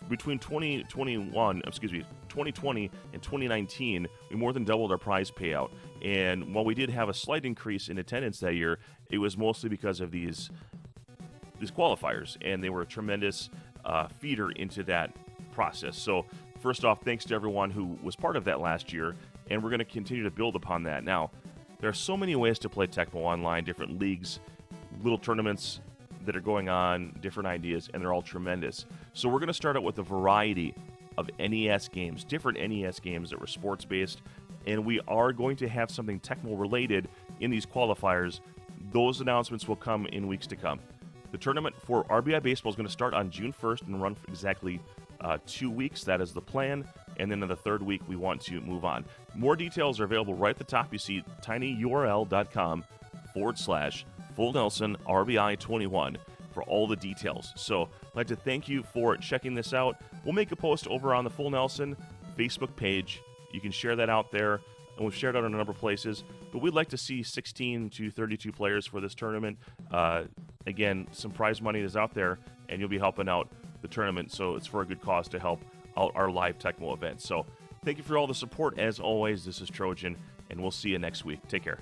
Between 2020 and 2019, we more than doubled our prize payout. And while we did have a slight increase in attendance that year, it was mostly because of these qualifiers, and they were a tremendous feeder into that process. So first off, thanks to everyone who was part of that last year, and we're going to continue to build upon that. Now, there are so many ways to play Tecmo Online, different leagues, little tournaments that are going on, different ideas, and they're all tremendous. So we're going to start out with a variety of NES games, different NES games that were sports-based, and we are going to have something Tecmo-related in these qualifiers. Those announcements will come in weeks to come. The tournament for RBI Baseball is going to start on June 1st and run for exactly 2 weeks. That is the plan. And then in the third week, we want to move on. More details are available right at the top. You see tinyurl.com/Full Nelson RBI21 for all the details. So I'd like to thank you for checking this out. We'll make a post over on the Full Nelson Facebook page. You can share that out there, and we've shared it out in a number of places. But we'd like to see 16 to 32 players for this tournament. Again, some prize money is out there, and you'll be helping out the tournament, so it's for a good cause to help out our live Tecmo event. So thank you for all the support. As always, this is Trojan, and we'll see you next week. Take care.